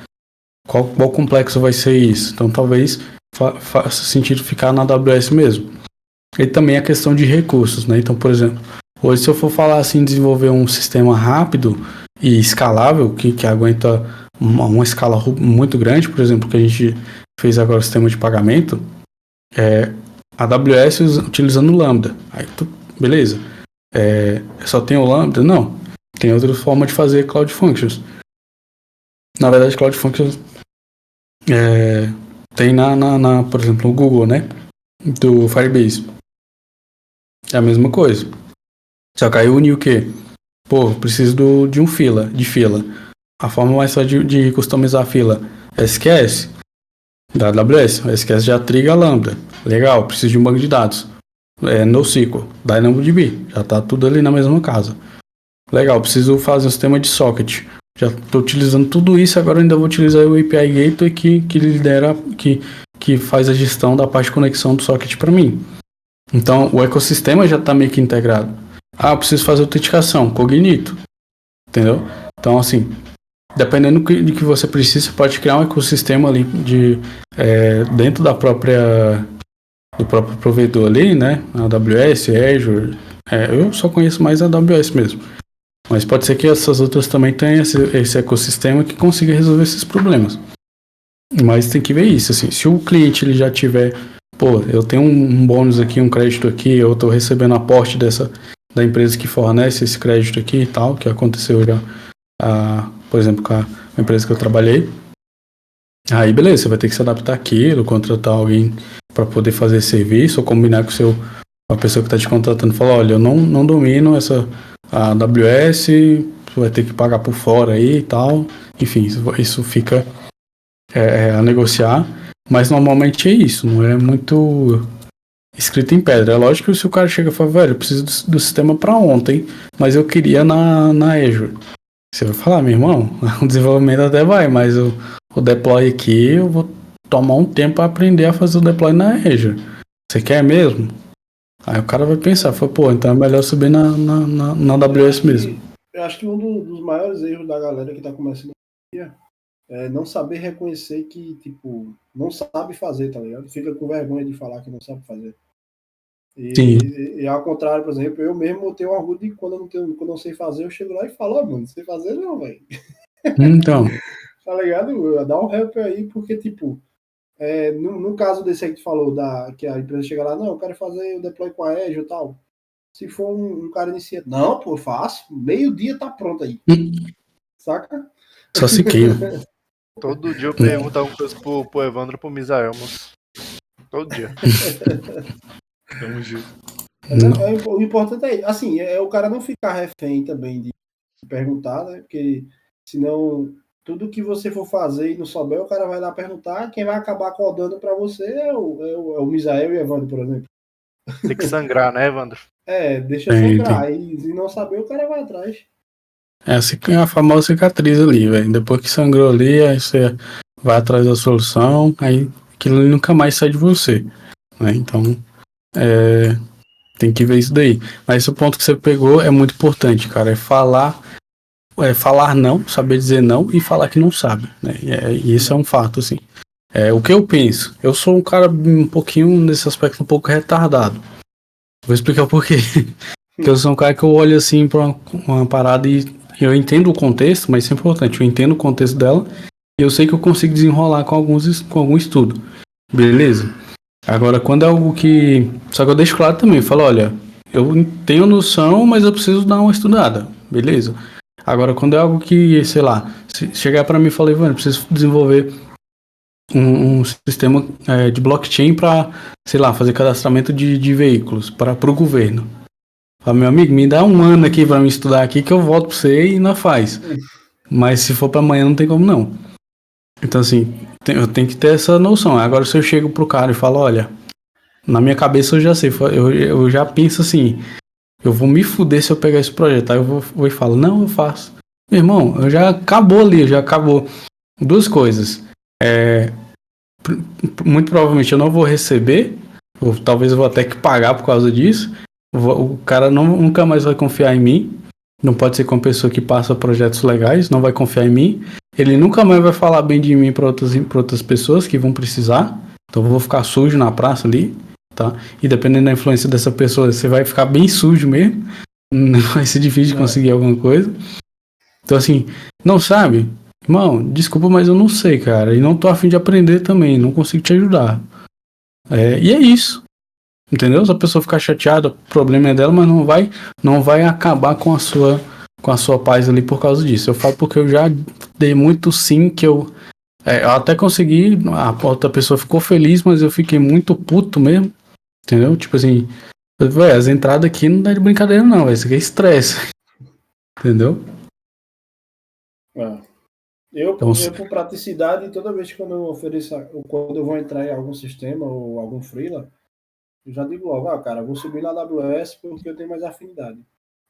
Qual complexo vai ser isso? Então talvez faça sentido ficar na AWS mesmo. E também a questão de recursos, né? Então, por exemplo, hoje se eu for falar assim, desenvolver um sistema rápido e escalável, que aguenta uma escala muito grande, por exemplo, que a gente fez agora o sistema de pagamento, AWS utilizando Lambda. Aí, beleza. Só tem o Lambda? Não. Tem outra forma de fazer Cloud Functions. Na verdade, Cloud Functions tem por exemplo, no Google, né? Do Firebase. É a mesma coisa. Só que aí une o quê? Pô, preciso de fila. A forma mais fácil de customizar a fila é SQS da AWS. A SQS já triga a Lambda. Legal, preciso de um banco de dados. NoSQL, DynamoDB. Já tá tudo ali na mesma casa. Legal, preciso fazer um sistema de socket. Já estou utilizando tudo isso, agora ainda vou utilizar o API Gateway que lidera, que faz a gestão da parte de conexão do socket para mim. Então, o ecossistema já está meio que integrado. Eu preciso fazer autenticação, Cognito. Entendeu? Então, assim, dependendo de que você precisa, você pode criar um ecossistema ali dentro do próprio provedor ali, né? AWS, Azure. Eu só conheço mais a AWS mesmo. Mas pode ser que essas outras também tenham esse ecossistema que consiga resolver esses problemas. Mas tem que ver isso, assim, se o cliente ele já tiver, pô, eu tenho um bônus aqui, um crédito aqui, eu estou recebendo aporte da empresa que fornece esse crédito aqui e tal, que aconteceu já, por exemplo, com a empresa que eu trabalhei. Aí beleza, você vai ter que se adaptar àquilo, contratar alguém para poder fazer esse serviço, ou combinar com a pessoa que está te contratando, falar, olha, eu não domino a AWS, você vai ter que pagar por fora aí e tal. Enfim, isso fica a negociar, mas normalmente é isso, não é muito escrito em pedra. É lógico que se o cara chega e fala, velho, eu preciso do sistema para ontem, mas eu queria na Azure. Você vai falar, meu irmão, o desenvolvimento até vai, mas o deploy aqui eu vou tomar um tempo para aprender a fazer o deploy na Azure. Você quer mesmo? Aí o cara vai pensar, fala, pô, então é melhor subir na AWS mesmo. Eu acho que um dos maiores erros da galera que tá começando é não saber reconhecer que, tipo, não sabe fazer, tá ligado? Fica com vergonha de falar que não sabe fazer. E ao contrário, por exemplo, eu mesmo tenho orgulho de quando eu não sei fazer, eu chego lá e falo, mano, não sei fazer não, velho. Então. Tá ligado? Dá um help aí, porque, tipo, no caso desse aí que tu falou, que a empresa chega lá, não, eu quero fazer o deploy com a Azure e tal. Se for um cara iniciante, não, pô, fácil, meio-dia tá pronto aí. Saca? Só se queima. Todo dia eu pergunto alguma coisa pro Evandro e pro Misael, moço. Todo dia. Tamo junto. O importante é, assim, o cara não ficar refém também de perguntar, né? Porque senão tudo que você for fazer e não souber, o cara vai lá perguntar, quem vai acabar codando pra você é o Misael e o Evandro, por exemplo. Tem que sangrar, né, Evandro? Deixa sangrar. E se não saber, o cara vai atrás. Essa é a famosa cicatriz ali, velho. Depois que sangrou ali, aí você vai atrás da solução, aí aquilo nunca mais sai de você, né? Então, tem que ver isso daí. Mas esse ponto que você pegou é muito importante, cara. É falar não, saber dizer não e falar que não sabe, né? E isso é um fato, assim. O que eu penso? Eu sou um cara um pouquinho, nesse aspecto, um pouco retardado. Vou explicar o porquê. Porque eu sou um cara que eu olho assim pra uma parada e eu entendo o contexto, mas isso é importante, eu entendo o contexto dela e eu sei que eu consigo desenrolar com algum estudo. Beleza? Agora, quando é algo que... Só que eu deixo claro também, eu falo, olha, eu tenho noção, mas eu preciso dar uma estudada. Beleza? Agora, quando é algo que, sei lá, se chegar pra mim e falar, Ivan, eu preciso desenvolver um sistema de blockchain para, sei lá, fazer cadastramento de veículos para o governo. Fala, meu amigo, me dá um ano aqui para me estudar aqui que eu volto para você e ainda faz. Mas se for para amanhã não tem como não. Então assim, eu tenho que ter essa noção. Agora se eu chego pro cara e falo, olha, na minha cabeça eu já sei, eu já penso assim, eu vou me fuder se eu pegar esse projeto. Aí eu vou e falo, não, eu faço. Meu irmão, já acabou. Duas coisas. Muito provavelmente eu não vou receber, ou talvez eu vou até que pagar por causa disso. O cara nunca mais vai confiar em mim. Não pode ser com uma pessoa que passa projetos legais, não vai confiar em mim. Ele nunca mais vai falar bem de mim para outras pessoas que vão precisar. Então eu vou ficar sujo na praça ali, tá? E dependendo da influência dessa pessoa, você vai ficar bem sujo mesmo. Não vai ser difícil de conseguir alguma coisa. Então assim, não sabe? Irmão, desculpa, mas eu não sei, cara. E não tô a fim de aprender também. Não consigo te ajudar. E é isso. Entendeu? Se a pessoa ficar chateada, o problema é dela, mas não vai acabar com a sua paz ali por causa disso. Eu falo porque eu já dei muito sim que eu até consegui, a outra pessoa ficou feliz, mas eu fiquei muito puto mesmo. Entendeu? Tipo assim, as entradas aqui não dá de brincadeira não, isso aqui é estresse. Entendeu? Eu, por praticidade, toda vez que eu quando eu vou entrar em algum sistema ou algum freela, eu já digo logo, cara, eu vou subir na AWS porque eu tenho mais afinidade.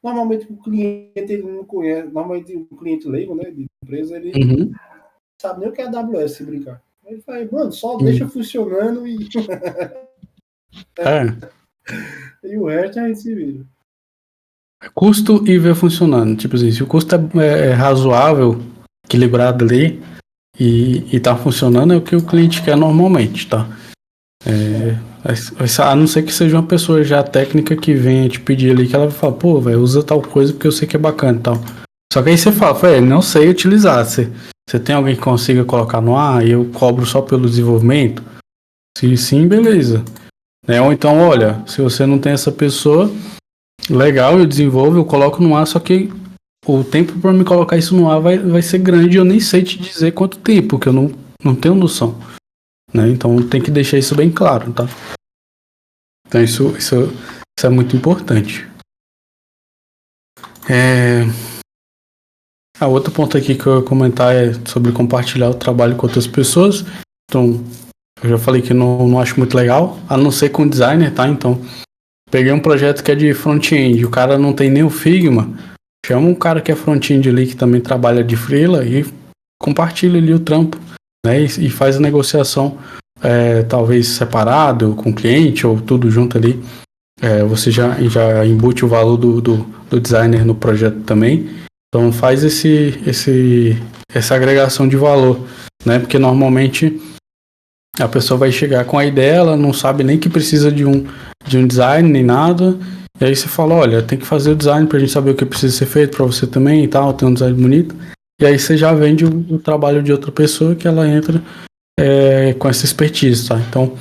Normalmente o cliente ele não conhece, normalmente o cliente leigo, né, de empresa, ele não sabe nem o que é AWS, se brincar. Ele fala, mano, só deixa funcionando e e o resto a gente se vira. Custo e ver funcionando. Tipo assim, se o custo é razoável, equilibrado ali e tá funcionando, é o que o cliente quer normalmente, tá? A não ser que seja uma pessoa já técnica que venha te pedir ali, que ela vai falar, pô, velho, usa tal coisa porque eu sei que é bacana e tal. Só que aí você fala, velho, não sei utilizar. Você tem alguém que consiga colocar no ar e eu cobro só pelo desenvolvimento? Se sim, beleza. Né? Ou então, olha, se você não tem essa pessoa, legal, eu desenvolvo, eu coloco no ar, só que o tempo para me colocar isso no ar vai ser grande e eu nem sei te dizer quanto tempo, porque eu não tenho noção. Né? Então tem que deixar isso bem claro, tá? Então isso é muito importante. A outro ponto aqui que eu ia comentar é sobre compartilhar o trabalho com outras pessoas. Então, eu já falei que não acho muito legal, a não ser com designer, tá? Então, peguei um projeto que é de front-end, o cara não tem nem o Figma, chama um cara que é front-end ali, que também trabalha de freela e compartilha ali o trampo, né? E faz a negociação, talvez separado com o cliente ou tudo junto ali. Você já embute o valor do designer no projeto também. Então faz essa agregação de valor, né? Porque normalmente a pessoa vai chegar com a ideia, ela não sabe nem que precisa de um design nem nada. E aí você fala, olha, tem que fazer o design pra gente saber o que precisa ser feito pra você também e tal, ter um design bonito. E aí você já vende o trabalho de outra pessoa que ela entra com essa expertise, tá? Então,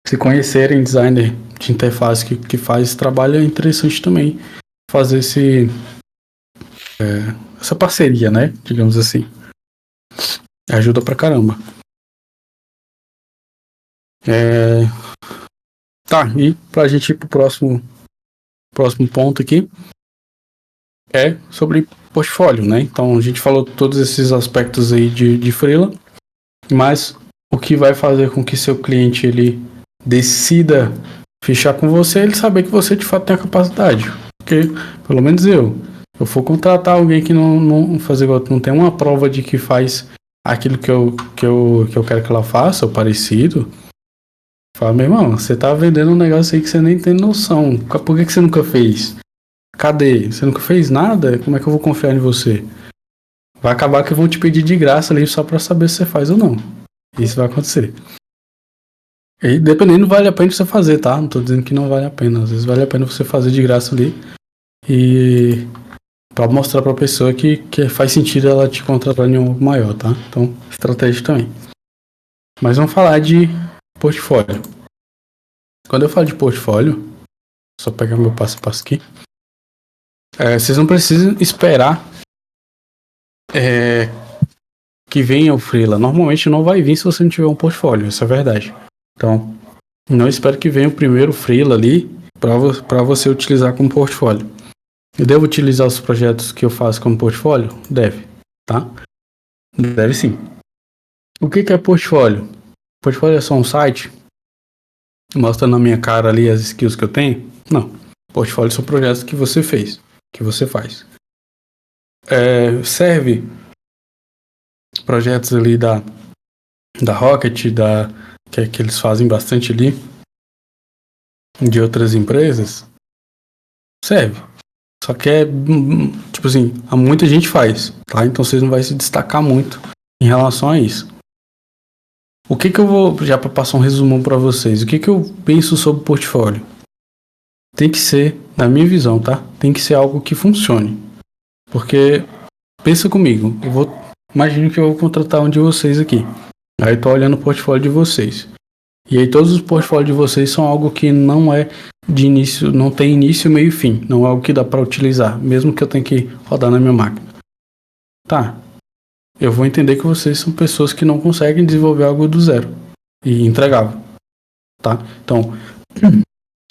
se conhecerem designer de interface que faz esse trabalho, é interessante também fazer essa parceria, né? Digamos assim. Ajuda pra caramba. Tá, e pra gente ir pro próximo ponto aqui é sobre portfólio, né? Então a gente falou todos esses aspectos aí de freela, mas o que vai fazer com que seu cliente ele decida fechar com você é ele saber que você de fato tem a capacidade. Porque, pelo menos eu for contratar alguém que não tem uma prova de que faz aquilo que eu quero que ela faça, ou parecido, fala, meu irmão, você tá vendendo um negócio aí que você nem tem noção. Por que você nunca fez? Cadê? Você nunca fez nada? Como é que eu vou confiar em você? Vai acabar que vão te pedir de graça ali só pra saber se você faz ou não. Isso vai acontecer. E dependendo, vale a pena você fazer, tá? Não tô dizendo que não vale a pena. Às vezes vale a pena você fazer de graça ali. E pra mostrar pra pessoa que faz sentido ela te contratar em um maior, tá? Então, estratégia também. Mas vamos falar de portfólio. Quando eu falo de portfólio, só pegar meu passo a passo aqui. Vocês não precisam esperar que venha o freela. Normalmente não vai vir se você não tiver um portfólio, isso é verdade. Então, não espero que venha o primeiro freela ali para você utilizar como portfólio. Eu devo utilizar os projetos que eu faço como portfólio? Deve, tá? Deve sim. O que é portfólio? Portfólio é só um site mostrando na minha cara ali as skills que eu tenho? Não. Portfólio são projetos que você fez, que você faz. Serve projetos ali da Rocket, que eles fazem bastante ali, de outras empresas, serve. Só que tipo assim, muita gente faz, tá? Então vocês não vão se destacar muito em relação a isso. O que eu vou, já para passar um resumão para vocês, o que eu penso sobre portfólio? Tem que ser, na minha visão, tá? Tem que ser algo que funcione. Porque, pensa comigo, imagino que eu vou contratar um de vocês aqui. Aí eu tô olhando o portfólio de vocês. E aí todos os portfólios de vocês são algo que não é de início, não tem início, meio e fim. Não é algo que dá para utilizar, mesmo que eu tenha que rodar na minha máquina. Tá. Eu vou entender que vocês são pessoas que não conseguem desenvolver algo do zero e entregável. Tá? Então,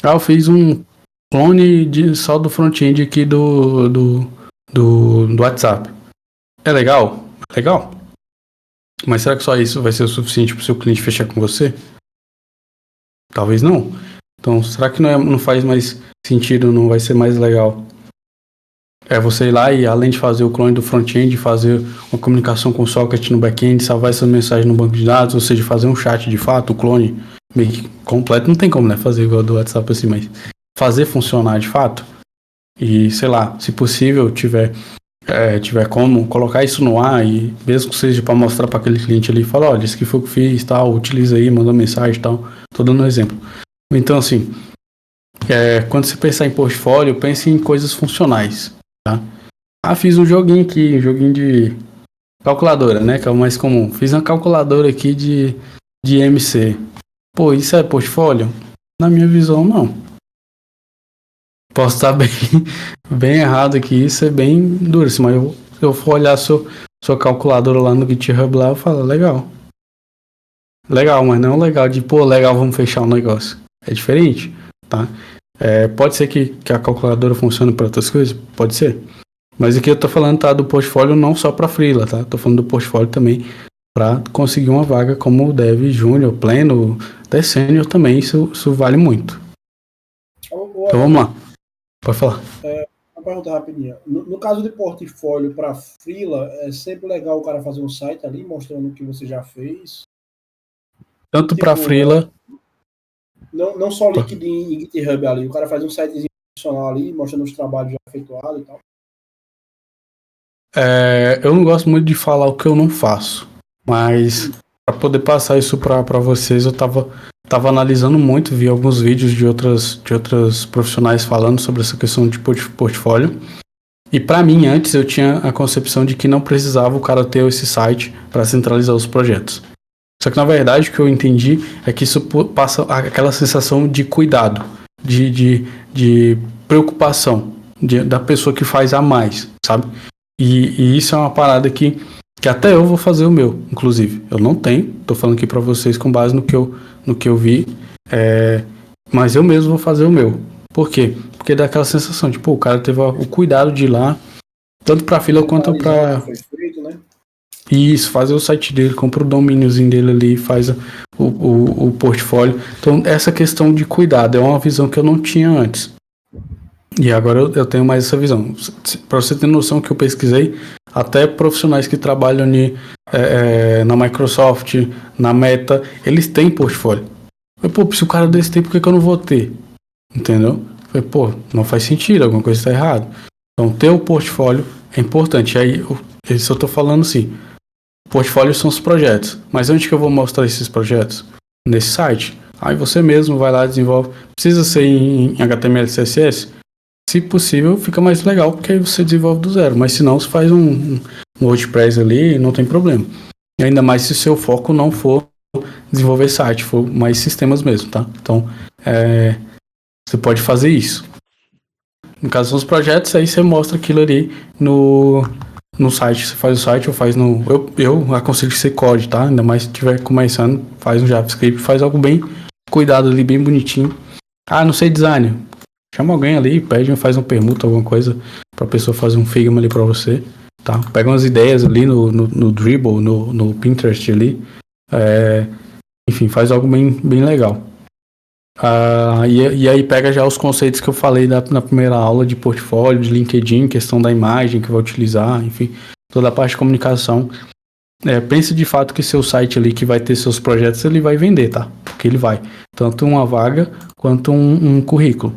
eu fiz um clone só do front-end aqui do WhatsApp. É legal? Legal. Mas será que só isso vai ser o suficiente para o seu cliente fechar com você? Talvez não. Então, será que não faz mais sentido, não vai ser mais legal? Você ir lá e, além de fazer o clone do front-end, fazer uma comunicação com o socket no back-end, salvar essas mensagens no banco de dados, ou seja, fazer um chat de fato, o clone meio que completo, não tem como, né, fazer igual do WhatsApp assim, mas fazer funcionar de fato. E, sei lá, se possível, tiver como colocar isso no ar, e mesmo que seja para mostrar para aquele cliente ali, falar, olha, isso que foi o que fiz, tal, utiliza aí, manda mensagem e tal. Tô dando um exemplo. Então, assim, quando você pensar em portfólio, pense em coisas funcionais, tá? Ah, fiz um joguinho aqui, um joguinho de calculadora, né? Que é o mais comum. Fiz uma calculadora aqui de MC. Pô, isso é portfólio? Na minha visão, não. Posso estar bem, bem errado aqui, isso é bem duro, assim, mas eu for olhar sua calculadora lá no GitHub lá, eu falo, legal. Legal, mas não legal de, pô, legal, vamos fechar o negócio. É diferente, tá? Pode ser que a calculadora funcione para outras coisas? Pode ser. Mas aqui eu tô falando, tá, do portfólio não só para freela, tá? Tô falando do portfólio também para conseguir uma vaga como dev júnior, pleno, até sênior também, isso vale muito. Então vamos lá. Pode falar. Uma pergunta rapidinha. No caso de portfólio para freela, é sempre legal o cara fazer um site ali mostrando o que você já fez. Tanto para freela. Não só LinkedIn e GitHub ali. O cara faz um sitezinho profissional ali, mostrando os trabalhos já efetuados e tal. Eu não gosto muito de falar o que eu não faço. Mas para poder passar isso para vocês, eu tava analisando muito, vi alguns vídeos de outras profissionais falando sobre essa questão de portfólio. E para mim, antes eu tinha a concepção de que não precisava o cara ter esse site para centralizar os projetos. Só que na verdade o que eu entendi é que isso passa aquela sensação de cuidado, de preocupação da pessoa que faz a mais, sabe? E isso é uma parada que até eu vou fazer o meu, inclusive. Eu não tenho, tô falando aqui para vocês com base no que eu vi, mas eu mesmo vou fazer o meu. Por quê? Porque dá aquela sensação de, pô, o cara teve o cuidado de ir lá, tanto pra fila quanto pra... Foi feito, né? Isso, fazer o site dele, compra o domíniozinho dele ali, faz o portfólio. Então, essa questão de cuidado é uma visão que eu não tinha antes. E agora eu tenho mais essa visão. Para você ter noção que eu pesquisei, até profissionais que trabalham na Microsoft, na Meta, eles têm portfólio. Pô, se o cara desse tem, por que eu não vou ter? Entendeu? Pô, não faz sentido, alguma coisa está errada. Então, ter o portfólio é importante. Aí, isso eu tô falando assim, portfólio são os projetos. Mas onde que eu vou mostrar esses projetos? Nesse site. Aí você mesmo vai lá e desenvolve. Precisa ser em HTML e CSS? Se possível, fica mais legal, porque aí você desenvolve do zero. Mas se não, você faz um WordPress ali, não tem problema. E ainda mais se o seu foco não for desenvolver site, for mais sistemas mesmo, tá? Então, você pode fazer isso. No caso dos projetos, aí você mostra aquilo ali no site. Você faz o site ou faz no... Eu aconselho que você code, tá? Ainda mais se estiver começando, faz um JavaScript, faz algo bem cuidado ali, bem bonitinho. Ah, não sei design. Chama alguém ali, pede, faz uma permuta, alguma coisa, pra pessoa fazer um Figma ali pra você, tá? Pega umas ideias ali no Dribbble, no Pinterest ali. Enfim, faz algo bem legal. E aí pega já os conceitos que eu falei na primeira aula de portfólio, de LinkedIn, questão da imagem que vai utilizar, enfim, toda a parte de comunicação. Pense de fato que seu site ali que vai ter seus projetos, ele vai vender, tá? Porque ele vai. Tanto uma vaga quanto um currículo.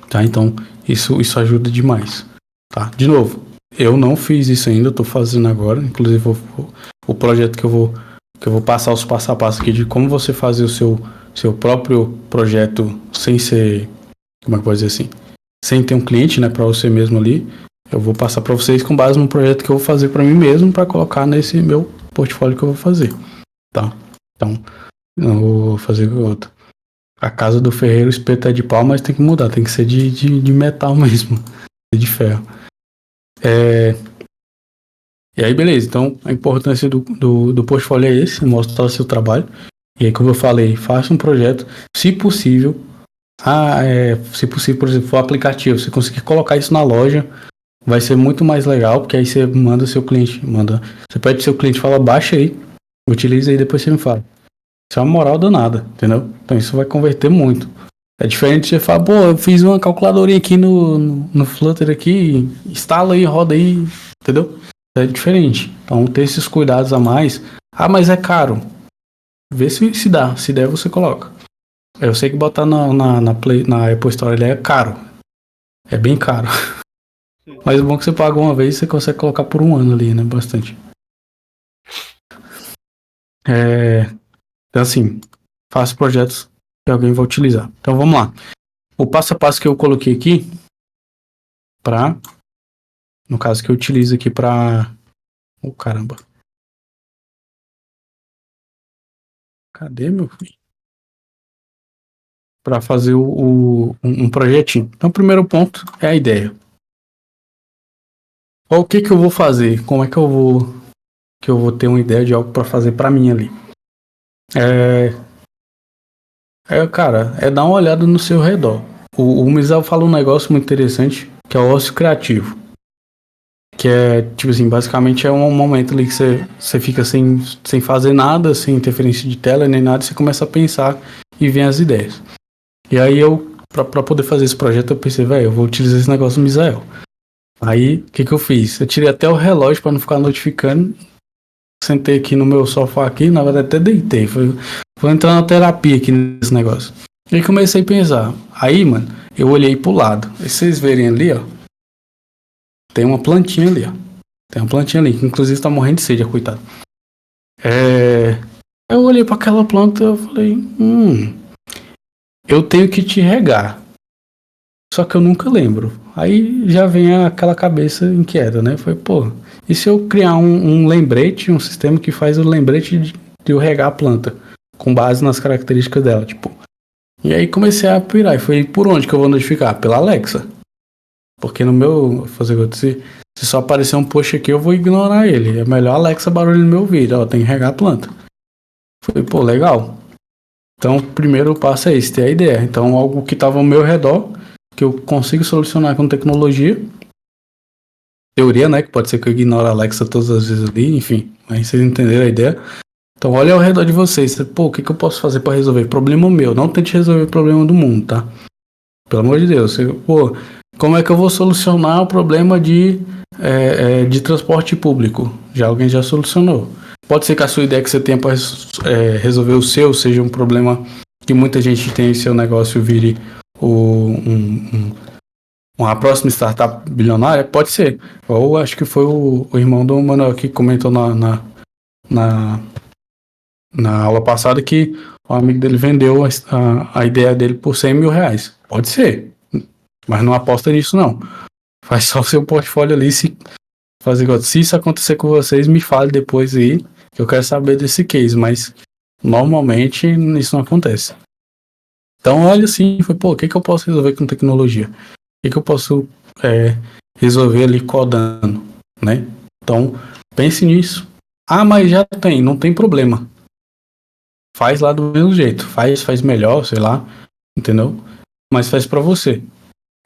Tá? Então, isso ajuda demais. Tá? De novo, eu não fiz isso ainda, eu tô fazendo agora. Inclusive, o projeto que eu vou passar os passo a passo aqui de como você fazer o seu próprio projeto sem ser, como é que eu posso dizer assim, sem ter um cliente, né, para você mesmo ali, eu vou passar para vocês com base no projeto que eu vou fazer para mim mesmo, para colocar nesse meu portfólio que eu vou fazer, tá? Então, eu vou fazer outro. A casa do ferreiro, o espeto é de pau, mas tem que mudar, tem que ser de metal mesmo, de ferro. E aí, beleza, então a importância do portfólio é esse, mostrar o seu trabalho. E aí, como eu falei, faça um projeto, se possível, se possível, por exemplo, for aplicativo, você conseguir colocar isso na loja, vai ser muito mais legal, porque aí você manda seu cliente, você pede pro seu cliente, fala, baixa aí, utiliza aí, depois você me fala. Isso é uma moral danada, entendeu? Então isso vai converter muito. É diferente de você falar, pô, eu fiz uma calculadorinha aqui no Flutter aqui, instala aí, roda aí, entendeu? É diferente. Então ter esses cuidados a mais. Ah, mas é caro. Vê se dá. Se der, você coloca. Eu sei que botar na Apple Store ele é caro. É bem caro. Mas o bom é que você paga uma vez e você consegue colocar por um ano ali, né? Bastante. Então assim, faça projetos que alguém vai utilizar. Então vamos lá. O passo a passo que eu coloquei aqui no caso que eu utilizo aqui caramba. Cadê, meu filho? Para fazer um projetinho. Então o primeiro ponto é a ideia. O que eu vou fazer? Como é que eu vou ter uma ideia de algo para fazer para mim ali? Cara, é dar uma olhada no seu redor. O Misael fala um negócio muito interessante, que é o ócio criativo. Que é, tipo assim, basicamente é um momento ali que você fica sem fazer nada, sem interferência de tela nem nada, você começa a pensar e vem as ideias. E aí pra poder fazer esse projeto, eu pensei, velho, eu vou utilizar esse negócio do Misael. Aí, o que eu fiz? Eu tirei até o relógio para não ficar notificando. Sentei aqui no meu sofá aqui, na verdade até deitei. Foi entrar na terapia aqui nesse negócio. E comecei a pensar. Aí, mano, eu olhei pro lado. E vocês verem ali, ó. Tem uma plantinha ali, ó. Tem uma plantinha ali, que inclusive tá morrendo de sede, coitado. Eu olhei para aquela planta e eu falei, eu tenho que te regar. Só que eu nunca lembro. Aí já vem aquela cabeça inquieta, né? Foi, e se eu criar um lembrete, um sistema que faz o lembrete de eu regar a planta, com base nas características dela, tipo. E aí comecei a pirar. E foi por onde que eu vou notificar? Pela Alexa. Porque no meu, se só aparecer um post aqui, eu vou ignorar ele. É melhor Alexa barulho no meu ouvido. Ó, tem que regar a planta. Foi, legal. Então, o primeiro passo é esse, ter a ideia. Então, algo que estava ao meu redor, que eu consigo solucionar com tecnologia. Teoria, né? Que pode ser que eu ignore a Alexa todas as vezes ali, enfim. Mas vocês entenderam a ideia. Então, olha ao redor de vocês. O que eu posso fazer para resolver? Problema meu. Não tente resolver o problema do mundo, tá? Pelo amor de Deus. Como é que eu vou solucionar o problema de transporte público? Alguém já solucionou. Pode ser que a sua ideia que você tenha para resolver o seu seja um problema que muita gente tem em seu negócio vire uma próxima startup bilionária. Pode ser. Ou acho que foi o irmão do Manuel que comentou na aula passada que o amigo dele vendeu a ideia dele por 100 mil reais. Pode ser. Mas não aposta nisso, não. Faz só o seu portfólio ali. Se isso acontecer com vocês, me fale depois aí. Eu quero saber desse case, mas normalmente isso não acontece. Então, olha assim, o que eu posso resolver com tecnologia? O que eu posso resolver ali codando, né? Então, pense nisso. Mas já tem, não tem problema. Faz lá do mesmo jeito. Faz melhor, sei lá, entendeu? Mas faz para você.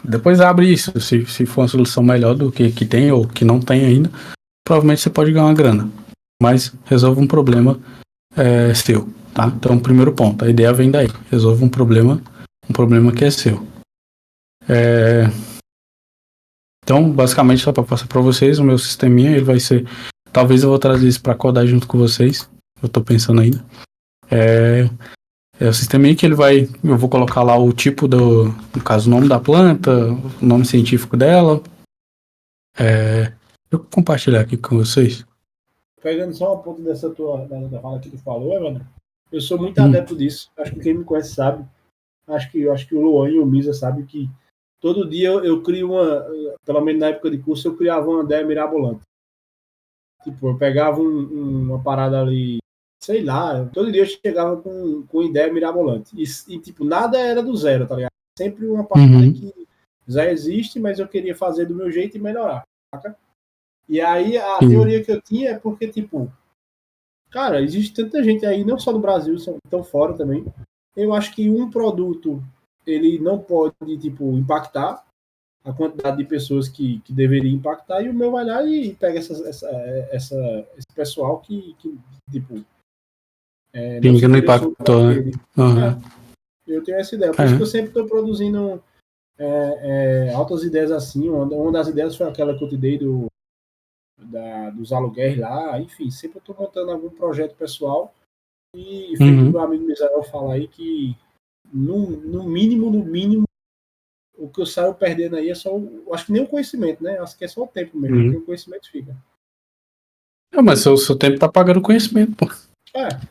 Depois abre isso. Se for uma solução melhor do que tem ou que não tem ainda, provavelmente você pode ganhar uma grana. Mas resolve um problema seu, tá? Então, primeiro ponto, a ideia vem daí. Resolve um problema que é seu. Então, basicamente, só para passar para vocês, o meu sisteminha, ele vai ser... Talvez eu vou trazer isso para codar junto com vocês. Eu tô pensando ainda. O sisteminha que eu vou colocar lá o tipo no caso, o nome da planta, o nome científico dela. Eu vou compartilhar aqui com vocês. Pegando só uma ponta dessa da fala que tu falou, Evandro, eu sou muito adepto disso. Acho que quem me conhece sabe. Acho que o Luan e o Misa sabem que todo dia eu crio pelo menos na época de curso, eu criava uma ideia mirabolante. Tipo, eu pegava uma parada ali, sei lá, todo dia eu chegava com ideia mirabolante. E tipo, nada era do zero, tá ligado? Sempre uma parada que já existe, mas eu queria fazer do meu jeito e melhorar, saca? E aí a teoria que eu tinha é porque, tipo, cara, existe tanta gente aí, não só no Brasil, tão fora também. Eu acho que um produto, ele não pode, tipo, impactar a quantidade de pessoas que deveria impactar, e o meu vai lá e pega esse pessoal que tipo... que não impactou, né? Eu tenho essa ideia. Por isso que eu sempre estou produzindo altas ideias assim. Uma das ideias foi aquela que eu te dei dos aluguéis lá. Enfim, sempre eu estou montando algum projeto pessoal. E feito o meu amigo Misael falar aí que no mínimo, o que eu saio perdendo aí é só, acho que nem o conhecimento, né? Acho que é só o tempo mesmo, porque o conhecimento fica. Mas o seu tempo tá pagando conhecimento, pô.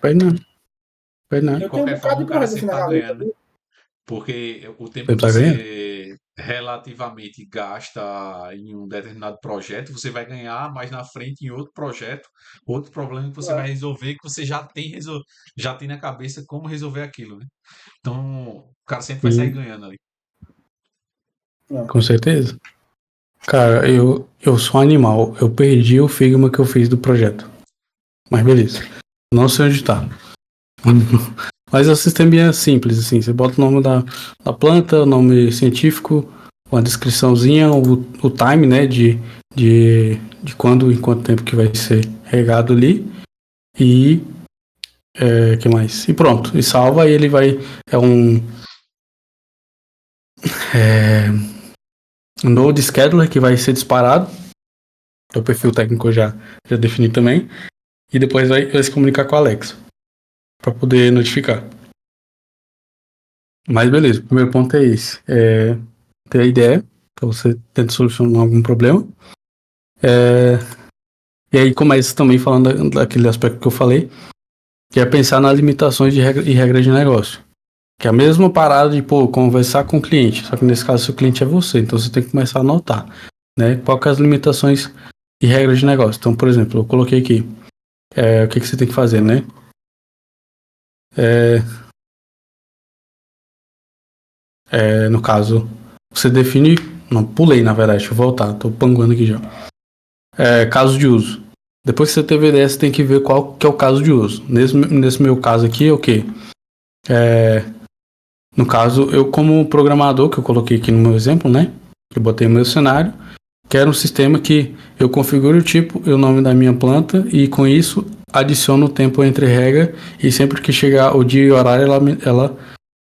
Perde não. Eu tenho um bocado de projeto assim na gaveta. Porque o tempo Você que tá ganhando? você relativamente gasta em um determinado projeto, você vai ganhar mais na frente em outro projeto, outro problema que você vai resolver, que você já tem na cabeça como resolver aquilo, né? Então, o cara sempre vai sair Sim, ganhando ali. com certeza. Cara, eu sou um animal. Eu perdi o Figma que eu fiz do projeto. Mas beleza. Não sei onde tá. Mas é um sisteminha simples, assim. Você bota o nome da planta, o nome científico, uma descriçãozinha, o time, né? De quando e quanto tempo que vai ser regado ali. E que mais? E pronto. E salva e ele vai. É um node scheduler que vai ser disparado. O perfil técnico eu já defini também. E depois vai se comunicar com a Alexa para poder notificar. Mas beleza, o primeiro ponto é esse. Ter a ideia, para você tentar solucionar algum problema. E aí começa também falando daquele aspecto que eu falei, que é pensar nas limitações e regras de negócio. Que é a mesma parada de, conversar com o cliente, só que nesse caso seu cliente é você, então você tem que começar a anotar, né? Qual que é as limitações e regras de negócio. Então, por exemplo, eu coloquei aqui, o que você tem que fazer, né? No caso, você define, não, pulei na verdade, deixa eu voltar, tô panguando aqui já. Caso de uso. Depois que você teve ideia, você tem que ver qual que é o caso de uso. Nesse meu caso aqui, é o quê? No caso, eu como programador, que eu coloquei aqui no meu exemplo, né? Eu botei o meu cenário, quero um sistema que eu configure o tipo e o nome da minha planta e com isso adiciono o tempo entre regra e sempre que chegar o dia e o horário ela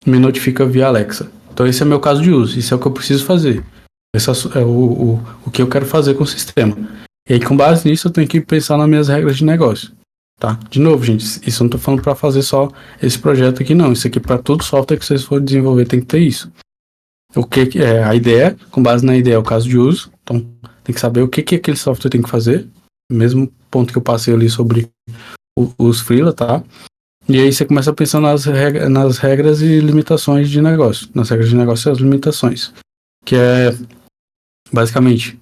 me notifica via Alexa. Então esse é meu caso de uso, isso é o que eu preciso fazer. Esse é o que eu quero fazer com o sistema. E aí com base nisso eu tenho que pensar nas minhas regras de negócio. Tá? De novo, gente, isso eu não tô falando para fazer só esse projeto aqui, não. Isso aqui para todo software que vocês forem desenvolver tem que ter isso. O que é a ideia, com base na ideia, é o caso de uso. Então, tem que saber o que aquele software tem que fazer. Mesmo ponto que eu passei ali sobre os freela, tá? E aí você começa a pensar nas regras e limitações de negócio. Nas regras de negócio e as limitações. Que é, basicamente,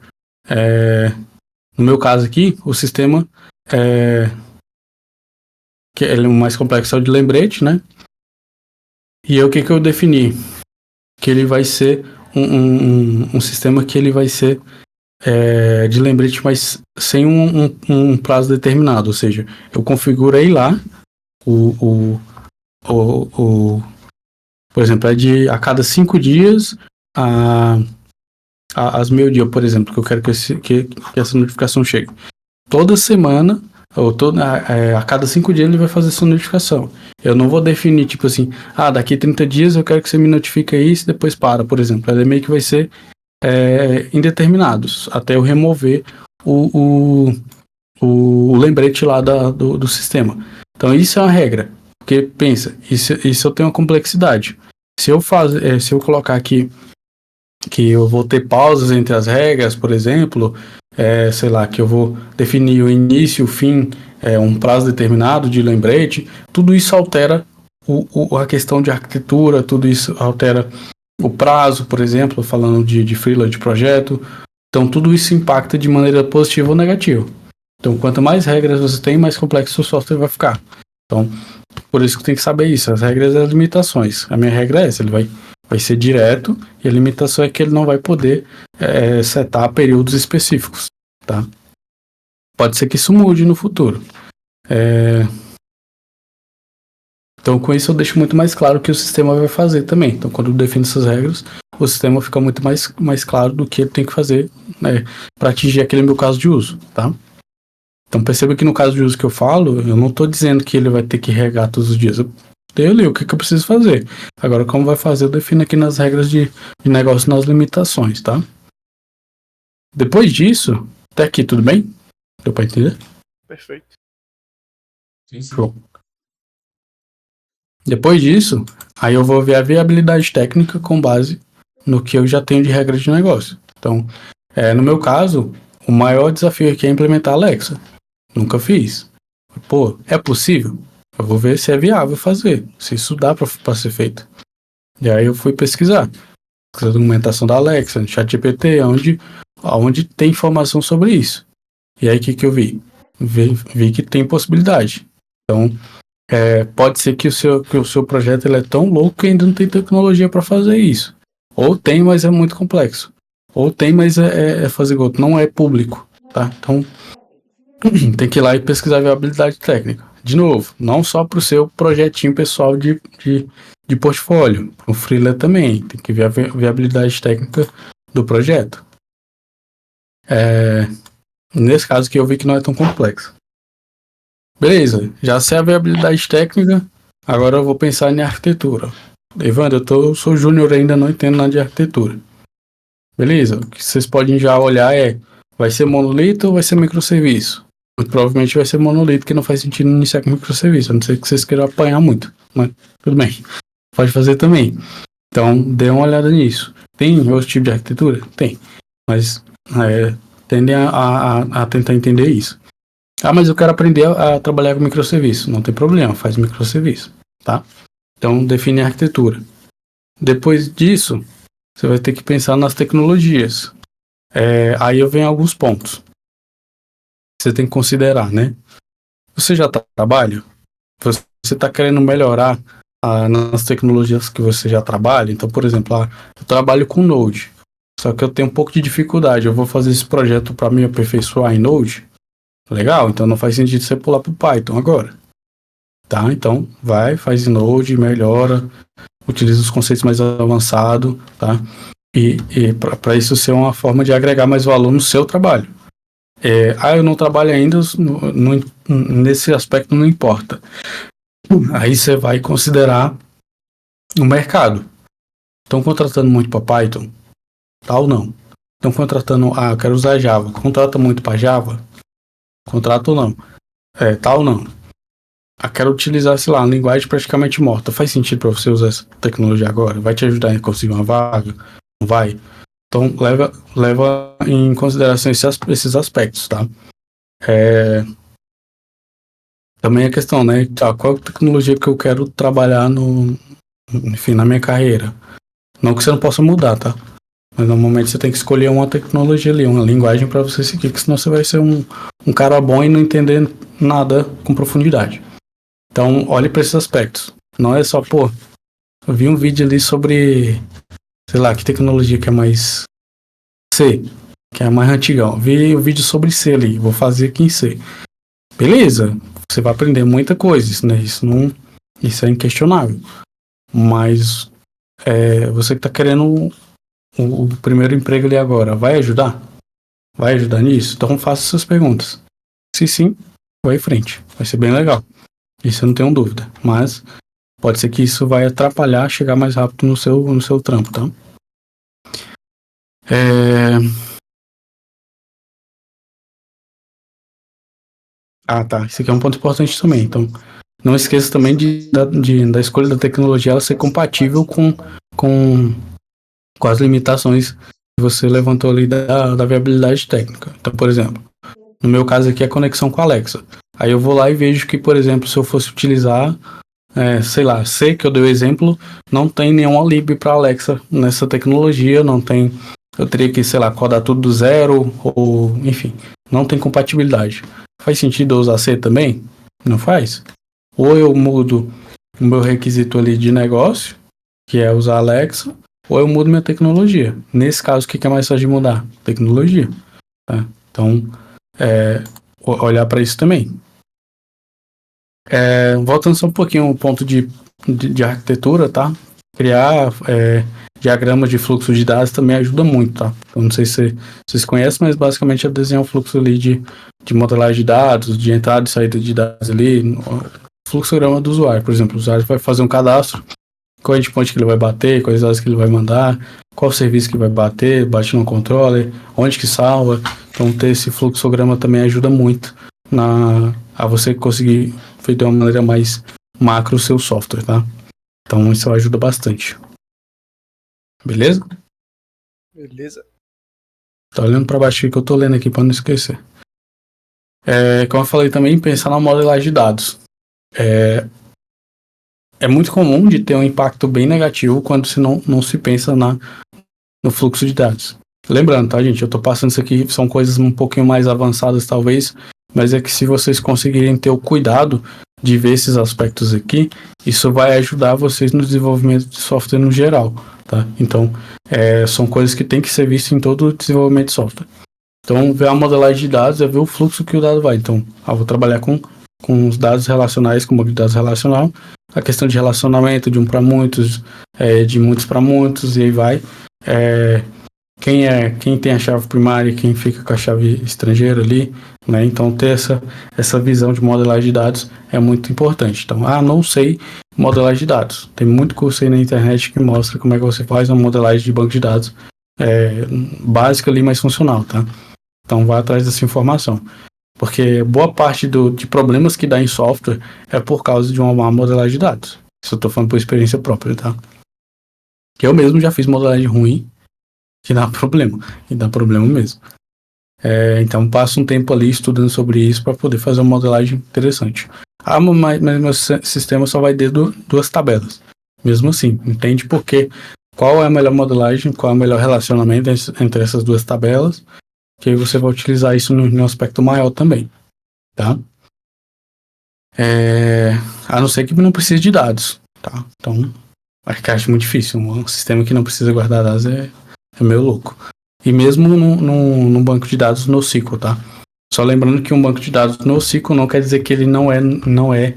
no meu caso aqui, o sistema que ele é o mais complexo é o de lembrete, né? E aí o que eu defini? Que ele vai ser um sistema que ele vai ser de lembrete, mas sem um prazo determinado. Ou seja, eu configurei lá por exemplo, a cada 5 dias às meio-dia, por exemplo, que eu quero que essa notificação chegue. Toda semana, ou a cada 5 dias ele vai fazer essa notificação. Eu não vou definir, tipo assim, daqui 30 dias eu quero que você me notifique isso e depois para, por exemplo. Ele meio que vai ser indeterminados, até eu remover o lembrete lá do sistema. Então isso é uma regra, porque pensa, isso eu tenho uma complexidade. Se eu colocar aqui que eu vou ter pausas entre as regras, por exemplo, sei lá, que eu vou definir o início, o fim, um prazo determinado de lembrete, tudo isso altera a questão de arquitetura, tudo isso altera o prazo, por exemplo, falando de freela de projeto. Então, tudo isso impacta de maneira positiva ou negativa. Então, quanto mais regras você tem, mais complexo o software vai ficar. Então, por isso que tem que saber isso, as regras e as limitações. A minha regra é essa, ele vai ser direto e a limitação é que ele não vai poder setar períodos específicos, tá? Pode ser que isso mude no futuro. Então, com isso eu deixo muito mais claro o que o sistema vai fazer também. Então, quando eu defino essas regras, o sistema fica muito mais claro do que ele tem que fazer, né, para atingir aquele meu caso de uso, tá? Então, perceba que no caso de uso que eu falo, eu não estou dizendo que ele vai ter que regar todos os dias. Eu dei ali o que eu preciso fazer. Agora, como vai fazer, eu defino aqui nas regras de negócio, nas limitações, tá? Depois disso, até aqui, tudo bem? Deu para entender? Perfeito. Sim, sim. Show. Depois disso, aí eu vou ver a viabilidade técnica com base no que eu já tenho de regra de negócio. Então, no meu caso, o maior desafio aqui é implementar a Alexa. Nunca fiz. É possível? Eu vou ver se é viável fazer, se isso dá para ser feito. E aí eu fui pesquisar a documentação da Alexa, no ChatGPT, onde tem informação sobre isso. E aí o que eu vi? Vi que tem possibilidade. Então, pode ser que o seu projeto ele é tão louco que ainda não tem tecnologia para fazer isso. Ou tem, mas é muito complexo. Ou tem, mas é fazer outro, não é público, tá? Então, tem que ir lá e pesquisar a viabilidade técnica. De novo, não só para o seu projetinho pessoal de portfólio, o freelancer também, tem que ver a viabilidade técnica do projeto. Nesse caso aqui eu vi que não é tão complexo. Beleza, já sei a viabilidade técnica, agora eu vou pensar em arquitetura. Evandro, eu sou júnior ainda, não entendo nada de arquitetura. Beleza, o que vocês podem já olhar vai ser monolito ou vai ser microserviço? Muito provavelmente vai ser monolito, que não faz sentido iniciar com microserviço, a não ser que vocês queiram apanhar muito. Mas tudo bem, pode fazer também. Então, dê uma olhada nisso. Tem outro tipo de arquitetura? Tem. Mas tendem a tentar entender isso. Mas eu quero aprender a trabalhar com microserviço. Não tem problema, faz microserviço, tá? Então, define a arquitetura. Depois disso, você vai ter que pensar nas tecnologias. Aí eu venho alguns pontos que você tem que considerar, né? Você já trabalha? Você está querendo melhorar nas tecnologias que você já trabalha? Então, por exemplo, eu trabalho com Node, só que eu tenho um pouco de dificuldade. Eu vou fazer esse projeto para me aperfeiçoar em Node. Legal, então não faz sentido você pular para o Python agora. Tá? Então, faz em Node, melhora, utiliza os conceitos mais avançados, tá? E para isso ser uma forma de agregar mais valor no seu trabalho. Eu não trabalho ainda, nesse aspecto não importa. Aí você vai considerar o mercado. Estão contratando muito para Python? Tal não. Estão contratando, eu quero usar Java. Contrata muito para Java? Contrato ou não? Tal não. Quero utilizar, sei lá, uma linguagem praticamente morta. Faz sentido para você usar essa tecnologia agora? Vai te ajudar a conseguir uma vaga? Não vai? Então, leva em consideração esses aspectos, tá? Também a questão, né? Qual tecnologia que eu quero trabalhar enfim, na minha carreira? Não que você não possa mudar, tá? Mas normalmente você tem que escolher uma tecnologia ali, uma linguagem para você seguir, porque senão você vai ser um cara bom e não entender nada com profundidade. Então, olhe para esses aspectos. Não é só, eu vi um vídeo ali sobre, sei lá, que tecnologia que é mais C, que é a mais antigão. Vi o vídeo sobre C ali, vou fazer aqui em C. Beleza, você vai aprender muita coisa, né? Isso é inquestionável. Mas você que está querendo o primeiro emprego ali agora, vai ajudar? Vai ajudar nisso? Então faça essas perguntas. Se sim, vai em frente. Vai ser bem legal. Isso eu não tenho dúvida. Mas pode ser que isso vai atrapalhar chegar mais rápido no seu trampo, tá? Tá. Isso aqui é um ponto importante também. Então, não esqueça também da escolha da tecnologia ela ser compatível com as limitações que você levantou ali da viabilidade técnica. Então, por exemplo, no meu caso aqui é a conexão com a Alexa. Aí eu vou lá e vejo que, por exemplo, se eu fosse utilizar, sei lá, C, que eu dei o exemplo, não tem nenhum lib para Alexa nessa tecnologia, não tem. Eu teria que, sei lá, codar tudo do zero, ou, enfim, não tem compatibilidade. Faz sentido eu usar C também? Não faz? Ou eu mudo o meu requisito ali de negócio, que é usar Alexa, ou eu mudo minha tecnologia. Nesse caso, o que é mais fácil de mudar? Tecnologia. Tá? Então, olhar para isso também. Voltando só um pouquinho ao ponto de arquitetura, tá? Criar diagramas de fluxo de dados também ajuda muito, tá? Eu não sei se vocês conhecem, mas basicamente é desenhar um fluxo ali de modelagem de dados, de entrada e saída de dados ali, fluxograma do usuário. Por exemplo, o usuário vai fazer um cadastro, qual endpoint que ele vai bater, quais dados que ele vai mandar, qual serviço que vai bater, bate no controller, onde que salva. Então ter esse fluxograma também ajuda muito a você conseguir fazer de uma maneira mais macro o seu software, tá? Então isso ajuda bastante. Beleza? Beleza. Tá olhando para baixo que eu tô lendo aqui para não esquecer. Como eu falei também, pensar na modelagem de dados. é muito comum de ter um impacto bem negativo quando se não se pensa no fluxo de dados. Lembrando, tá, gente? Eu tô passando isso aqui, são coisas um pouquinho mais avançadas, talvez, mas é que se vocês conseguirem ter o cuidado de ver esses aspectos aqui, isso vai ajudar vocês no desenvolvimento de software no geral, tá? Então, são coisas que tem que ser vistas em todo o desenvolvimento de software. Então, ver a modelagem de dados é ver o fluxo que o dado vai. Então, vou trabalhar com os dados relacionais, com banco de dados relacional, a questão de relacionamento de um para muitos, de muitos para muitos, e aí vai. Quem tem a chave primária, quem fica com a chave estrangeira ali, né? Então, ter essa visão de modelagem de dados é muito importante. Então, não sei modelagem de dados. Tem muito curso aí na internet que mostra como é que você faz uma modelagem de banco de dados básica ali, mas funcional, tá? Então, vá atrás dessa informação. Porque boa parte de problemas que dá em software é por causa de uma má modelagem de dados. Isso eu tô falando por experiência própria, tá? Que eu mesmo já fiz modelagem ruim, que dá problema. E dá problema mesmo. Então, passo um tempo ali estudando sobre isso para poder fazer uma modelagem interessante. Mas meu sistema só vai ter duas tabelas. Mesmo assim, entende qual é a melhor modelagem, qual é o melhor relacionamento entre essas duas tabelas, que aí você vai utilizar isso no aspecto maior também, tá? A não ser que não precise de dados, tá? Então, acho que acho muito difícil. Um sistema que não precisa guardar dados é meio louco. E mesmo num banco de dados NoSQL, tá? Só lembrando que um banco de dados NoSQL não quer dizer que ele não é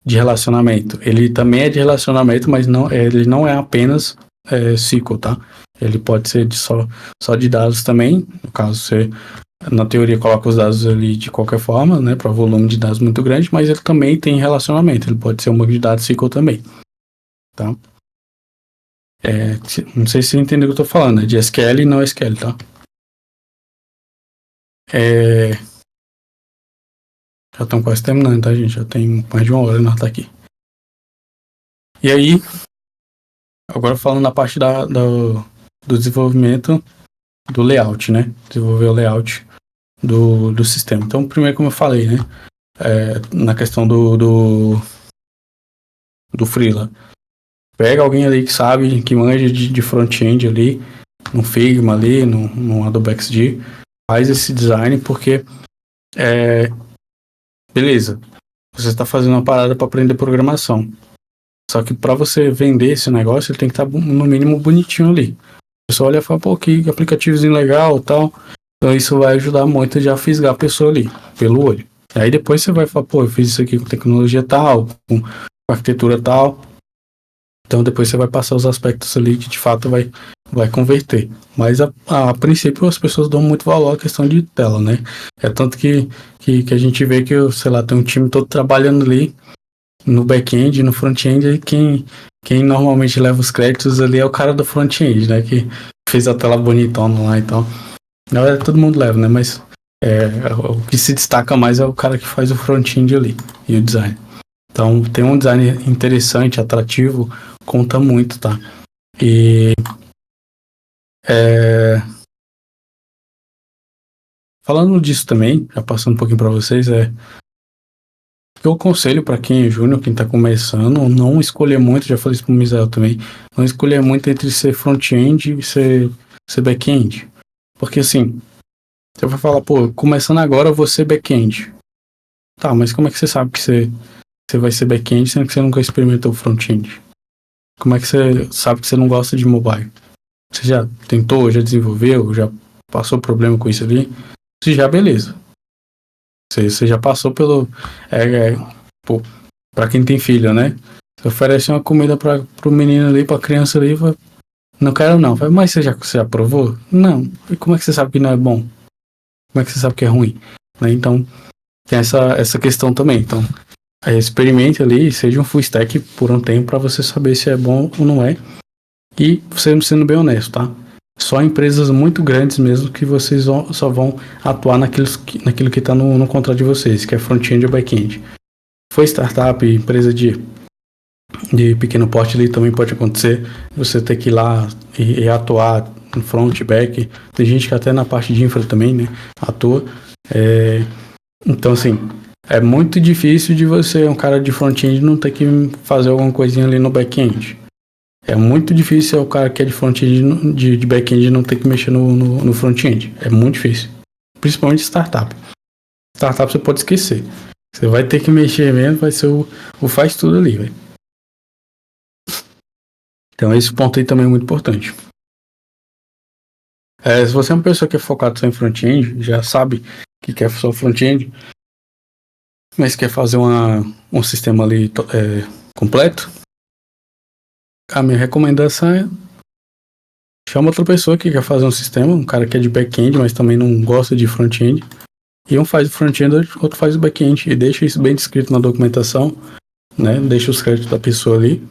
de relacionamento. Ele também é de relacionamento, mas ele não é apenas SQL, tá? Ele pode ser só de dados também. No caso, você, na teoria, coloca os dados ali de qualquer forma, né? Para volume de dados muito grande, mas ele também tem relacionamento. Ele pode ser um banco de dados SQL também, tá? Não sei se você entendeu o que eu tô falando, é de SQL e não SQL, tá? Já estão quase terminando, tá, gente? Já tem mais de uma hora nós tá aqui. E aí, agora falando na parte do desenvolvimento do layout, né? Desenvolver o layout do sistema. Então, primeiro, como eu falei, né? Na questão do Freela. Pega alguém ali que sabe, que manja de front-end ali, no Figma ali, no Adobe XD, faz esse design, porque beleza, você está fazendo uma parada para aprender programação. Só que para você vender esse negócio, ele tem que estar no mínimo bonitinho ali. A pessoa olha e fala, pô, que aplicativozinho legal e tal. Então isso vai ajudar muito a fisgar a pessoa ali, pelo olho. Aí depois você vai falar, pô, eu fiz isso aqui com tecnologia tal, com arquitetura tal. Então depois você vai passar os aspectos ali que de fato vai converter. Mas a princípio as pessoas dão muito valor à questão de tela, né? É tanto que a gente vê que, sei lá, tem um time todo trabalhando ali no back-end, no front-end, e quem normalmente leva os créditos ali é o cara do front-end, né? Que fez a tela bonitona lá e tal. Na verdade todo mundo leva, né? Mas o que se destaca mais é o cara que faz o front-end ali e o design. Então, ter um design interessante, atrativo, conta muito, tá? E falando disso também, já passando um pouquinho para vocês, eu aconselho para quem é júnior, quem tá começando, não escolher muito, já falei isso pro Misael também, não escolher muito entre ser front-end e ser back-end. Porque assim, você vai falar, pô, começando agora eu vou ser back-end. Tá, mas como é que você sabe que você vai ser back-end sendo que você nunca experimentou front-end? Como é que você sabe que você não gosta de mobile? Você já tentou, já desenvolveu, já passou problema com isso ali? Se já, beleza. Você já passou pelo... pra quem tem filho, né? Você oferece uma comida pro menino ali, pra criança ali, não quero não. Mas você já provou? Não. E como é que você sabe que não é bom? Como é que você sabe que é ruim? Né? Então, tem essa questão também. Então, experimente ali, seja um full stack por um tempo para você saber se é bom ou não é. E você sendo bem honesto, tá? Só empresas muito grandes mesmo que vocês só vão atuar naquilo que está no contrato de vocês, que é front-end ou back-end. Foi startup, empresa de pequeno porte ali também pode acontecer. Você ter que ir lá e atuar no front, back. Tem gente que até na parte de infra também, né? Atua. Então, assim, É muito difícil de você, um cara de front-end, não ter que fazer alguma coisinha ali no back-end. É muito difícil o cara que é de front-end, de back-end, não ter que mexer no front-end. É muito difícil. Principalmente startup. Startup você pode esquecer. Você vai ter que mexer mesmo, vai ser o faz tudo ali, velho. Então esse ponto aí também é muito importante. Se você é uma pessoa que é focada só em front-end, já sabe que quer só front-end, mas quer fazer um sistema ali completo, a minha recomendação é chama outra pessoa que quer fazer um sistema, um cara que é de back-end, mas também não gosta de front-end, e um faz o front-end, outro faz o back-end, e deixa isso bem descrito na documentação, né? Deixa os créditos da pessoa ali.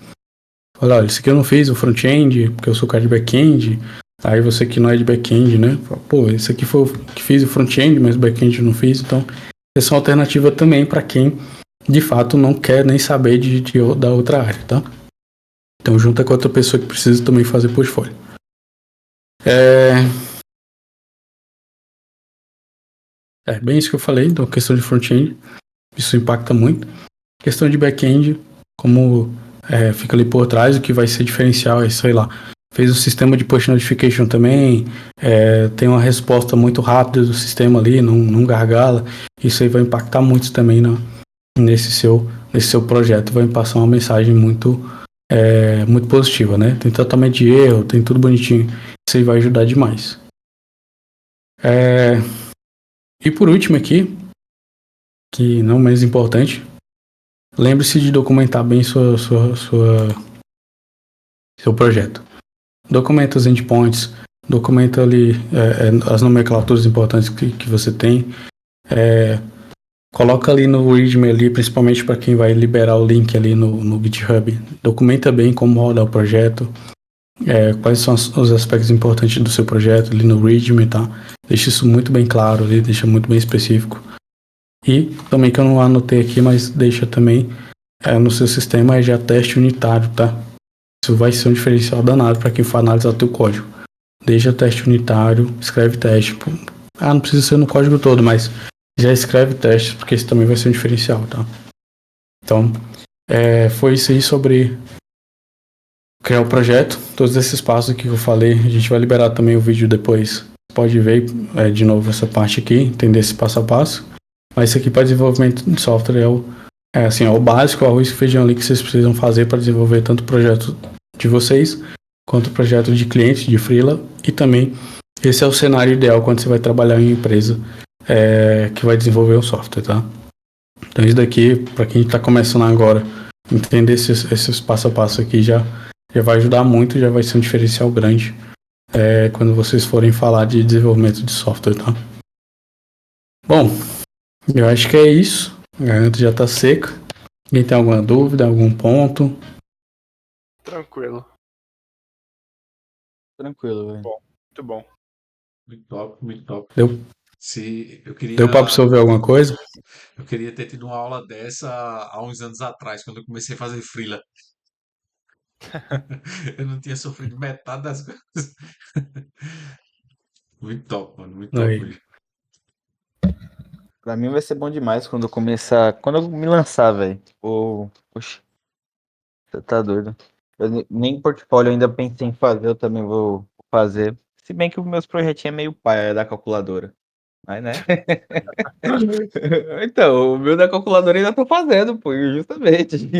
Fala, olha, isso aqui eu não fiz o front-end, porque eu sou cara de back-end. Aí você que não é de back-end, né? Fala, pô, isso aqui foi o que fiz o front-end, mas o back-end eu não fiz. Então, essa é uma alternativa também para quem, de fato, não quer nem saber da outra área, tá? Então, junta com outra pessoa que precisa também fazer portfólio. Bem isso que eu falei, então, questão de front-end, isso impacta muito. Questão de back-end, como fica ali por trás, o que vai ser diferencial é, sei lá, fez o sistema de push notification também, tem uma resposta muito rápida do sistema ali, não gargala, isso aí vai impactar muito também nesse seu projeto, vai passar uma mensagem muito positiva, né? Tem tratamento de erro, tem tudo bonitinho, isso aí vai ajudar demais. E por último aqui, que não menos importante, lembre-se de documentar bem seu projeto. Documenta os endpoints, documenta ali as nomenclaturas importantes que você tem. Coloca ali no README ali, principalmente para quem vai liberar o link ali no GitHub. Documenta bem como roda o projeto, quais são os aspectos importantes do seu projeto ali no README, tá? Deixa isso muito bem claro ali, deixa muito bem específico. E também que eu não anotei aqui, mas deixa também no seu sistema já teste unitário, tá? Isso vai ser um diferencial danado para quem for analisar o teu código. Deixa teste unitário, escreve teste. Não precisa ser no código todo, mas já escreve testes, porque isso também vai ser um diferencial, tá? Então, foi isso aí sobre criar o projeto. Todos esses passos aqui que eu falei, a gente vai liberar também o vídeo depois. Pode ver de novo essa parte aqui, entender esse passo a passo. Mas isso aqui para desenvolvimento de software é o básico, o arroz e feijão ali que vocês precisam fazer para desenvolver tanto o projeto de vocês, quanto o projeto de cliente, de freela, e também esse é o cenário ideal quando você vai trabalhar em uma empresa que vai desenvolver o software, tá? Então isso daqui, para quem está começando agora, entender esses passo a passo aqui já vai ajudar muito, já vai ser um diferencial grande quando vocês forem falar de desenvolvimento de software, tá? Bom, eu acho que é isso. A garganta já tá seca. Alguém tem alguma dúvida, algum ponto? Tranquilo. Tranquilo, velho. Muito bom. Muito top, muito top. Deu pra absorver alguma coisa? Eu queria ter tido uma aula dessa há uns anos atrás, quando eu comecei a fazer freela. Eu não tinha sofrido metade das coisas. Muito top, mano. Muito top Aí. mesmo. Pra mim vai ser bom demais quando eu começar. Quando eu me lançar, velho. Poxa, você tá doido. Eu nem portfólio ainda pensei em fazer, eu também vou fazer. Se bem que os meus projetinhos é meio paia da calculadora. Mas, né? Então, o meu da calculadora ainda tô fazendo, pô, justamente.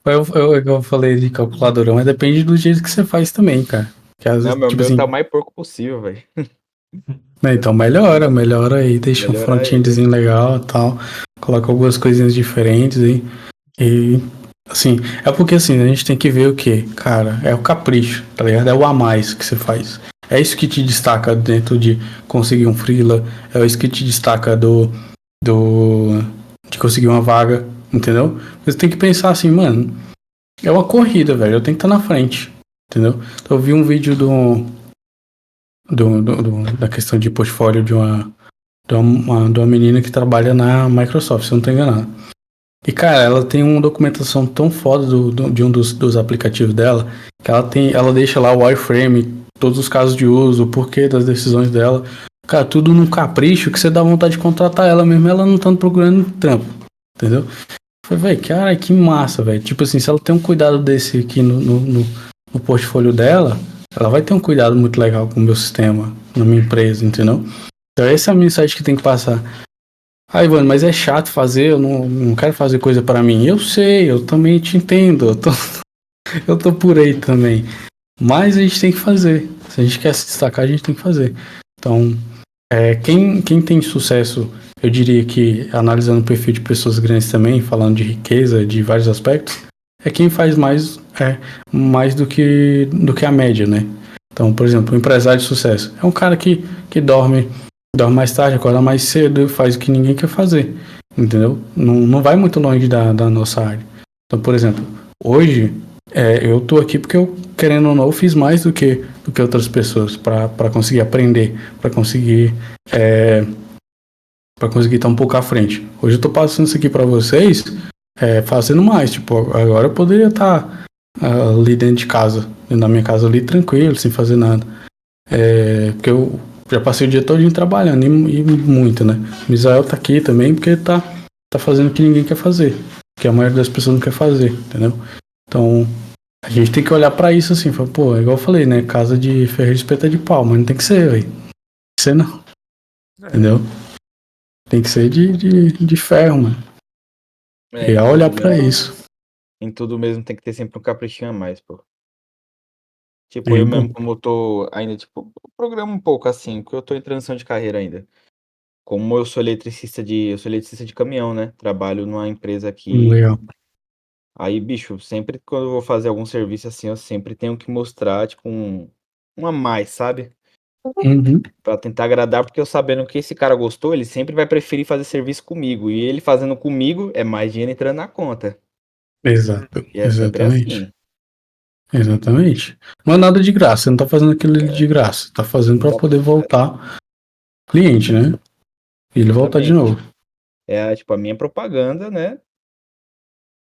Eu falei de calculadora, mas depende do jeito que você faz também, cara. Que às Não, vezes, meu tipo meu assim, tá o mais porco possível, velho. então melhora aí, deixa um Melhora front-endzinho legal e tal. Coloca algumas coisinhas diferentes aí. E assim, porque assim, a gente tem que ver o que, cara, é o capricho, tá ligado? É o a mais que você faz. É isso que te destaca dentro de conseguir um freela, é isso que te destaca de conseguir uma vaga, entendeu? Você tem que pensar assim, mano, é uma corrida, velho, eu tenho que estar na frente, entendeu? Então, eu vi um vídeo da questão de portfólio de uma menina que trabalha na Microsoft, se eu não tô enganado. E, cara, ela tem uma documentação tão foda de um dos aplicativos dela, que ela deixa lá o wireframe, todos os casos de uso, o porquê das decisões dela. cara, tudo num capricho que você dá vontade de contratar ela mesmo, ela não estando procurando trampo, entendeu? Falei, velho, cara, que massa, velho. Tipo assim, se ela tem um cuidado desse aqui no portfólio dela, ela vai ter um cuidado muito legal com o meu sistema, na minha empresa, entendeu? Então essa é a mensagem que tem que passar. Ah, Ivan, mas é chato fazer, eu não quero fazer coisa pra mim. Eu sei, eu também te entendo, eu tô por aí também. Mas a gente tem que fazer. Se a gente quer se destacar, a gente tem que fazer. Então, quem tem sucesso, eu diria que, analisando o perfil de pessoas grandes também, falando de riqueza, de vários aspectos, é quem faz mais do que a média, né? Então, por exemplo, um empresário de sucesso é um cara que dorme mais tarde, acorda mais cedo, faz o que ninguém quer fazer, entendeu? Não vai muito longe da nossa área. Então, por exemplo, hoje eu tô aqui porque eu, querendo ou não, eu fiz mais do que outras pessoas para conseguir aprender, para conseguir estar um pouco à frente. Hoje eu tô passando isso aqui para vocês, fazendo mais. Tipo, agora eu poderia estar ali dentro de casa, na minha casa ali, tranquilo, sem fazer nada. Porque eu já passei o dia todo trabalhando e muito, né? O Misael tá aqui também porque tá fazendo o que ninguém quer fazer, que a maioria das pessoas não quer fazer, entendeu? Então, a gente tem que olhar pra isso assim, pô, igual eu falei, né? Casa de ferreiro de espeta de pau, mas não tem que ser, velho. Tem que ser não, entendeu? Tem que ser de ferro, mano. E é olhar pra isso. Em tudo mesmo tem que ter sempre um caprichinho a mais, pô. Tipo, Sim, eu pô. mesmo, como eu tô ainda, tipo, programa um pouco assim, porque eu tô em transição de carreira ainda. Como eu sou eletricista de caminhão, né? Trabalho numa empresa aqui. Legal. Aí, bicho, sempre quando eu vou fazer algum serviço assim, eu sempre tenho que mostrar, tipo, um a mais, sabe? Uhum. Pra tentar agradar, porque eu sabendo que esse cara gostou, ele sempre vai preferir fazer serviço comigo. E ele fazendo comigo é mais dinheiro entrando na conta. Exato. E é sempre Exatamente. assim. Exatamente. Não é nada de graça, você não tá fazendo aquilo ali de graça. Tá fazendo pra poder voltar cliente, né? E ele voltar de Exatamente. novo. É, tipo, a minha propaganda, né?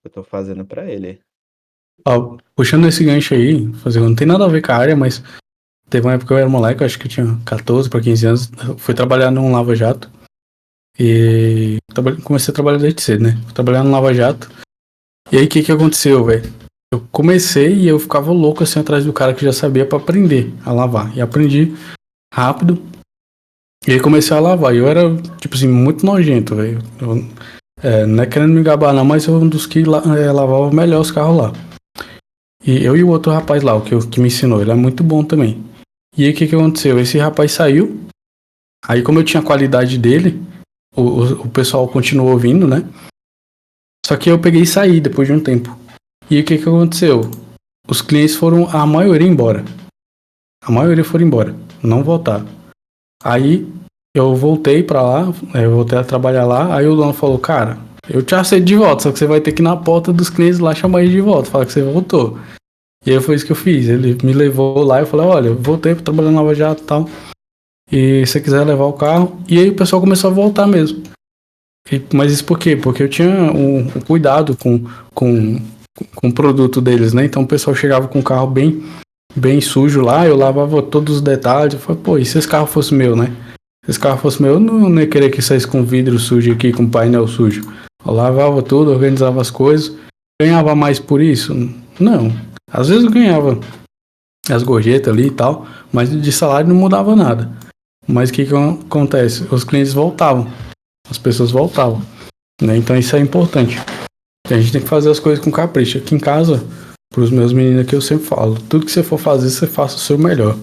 Eu tô fazendo pra ele. Ó, puxando esse gancho aí, não tem nada a ver com a área, mas teve uma época que eu era moleque, eu acho que eu tinha 14 para 15 anos, eu fui trabalhar num Lava Jato e comecei a trabalhar desde cedo, né? Fui trabalhar no Lava Jato. E aí o que aconteceu, velho? Eu comecei e eu ficava louco assim atrás do cara que já sabia pra aprender a lavar. E aprendi rápido. E aí comecei a lavar. E eu era, tipo assim, muito nojento, velho. Não é querendo me gabar não, mas eu um dos que lavava melhor os carros lá. E eu e o outro rapaz lá, que me ensinou, ele é muito bom também. E aí o que aconteceu? Esse rapaz saiu. Aí como eu tinha a qualidade dele, o pessoal continuou ouvindo, né? Só que eu peguei e saí depois de um tempo. E aí o que aconteceu? Os clientes foram, a maioria embora. A maioria foram embora, não voltaram. Aí eu voltei pra lá, eu voltei a trabalhar lá, aí o dono falou, cara, eu te aceito de volta, só que você vai ter que ir na porta dos clientes lá chamar ele de volta, falar que você voltou. E aí foi isso que eu fiz, ele me levou lá e eu falei, olha, eu voltei pra trabalhar na Lava Jato e tal, e se você quiser levar o carro, e aí o pessoal começou a voltar mesmo. Mas isso por quê? Porque eu tinha um cuidado com o produto deles, né? Então o pessoal chegava com o carro bem sujo lá, eu lavava todos os detalhes. Eu falei, pô, e se esse carro fosse meu, né? Se esse carro fosse meu, eu não ia querer que saísse com vidro sujo aqui, com painel sujo. Eu lavava tudo, organizava as coisas. Ganhava mais por isso? Não. Às vezes eu ganhava as gorjetas ali e tal, mas de salário não mudava nada. Mas o que acontece? Os clientes voltavam, as pessoas voltavam, né? Então isso é importante. A gente tem que fazer as coisas com capricho. Aqui em casa, para os meus meninos aqui, eu sempre falo, tudo que você for fazer, você faça o seu melhor.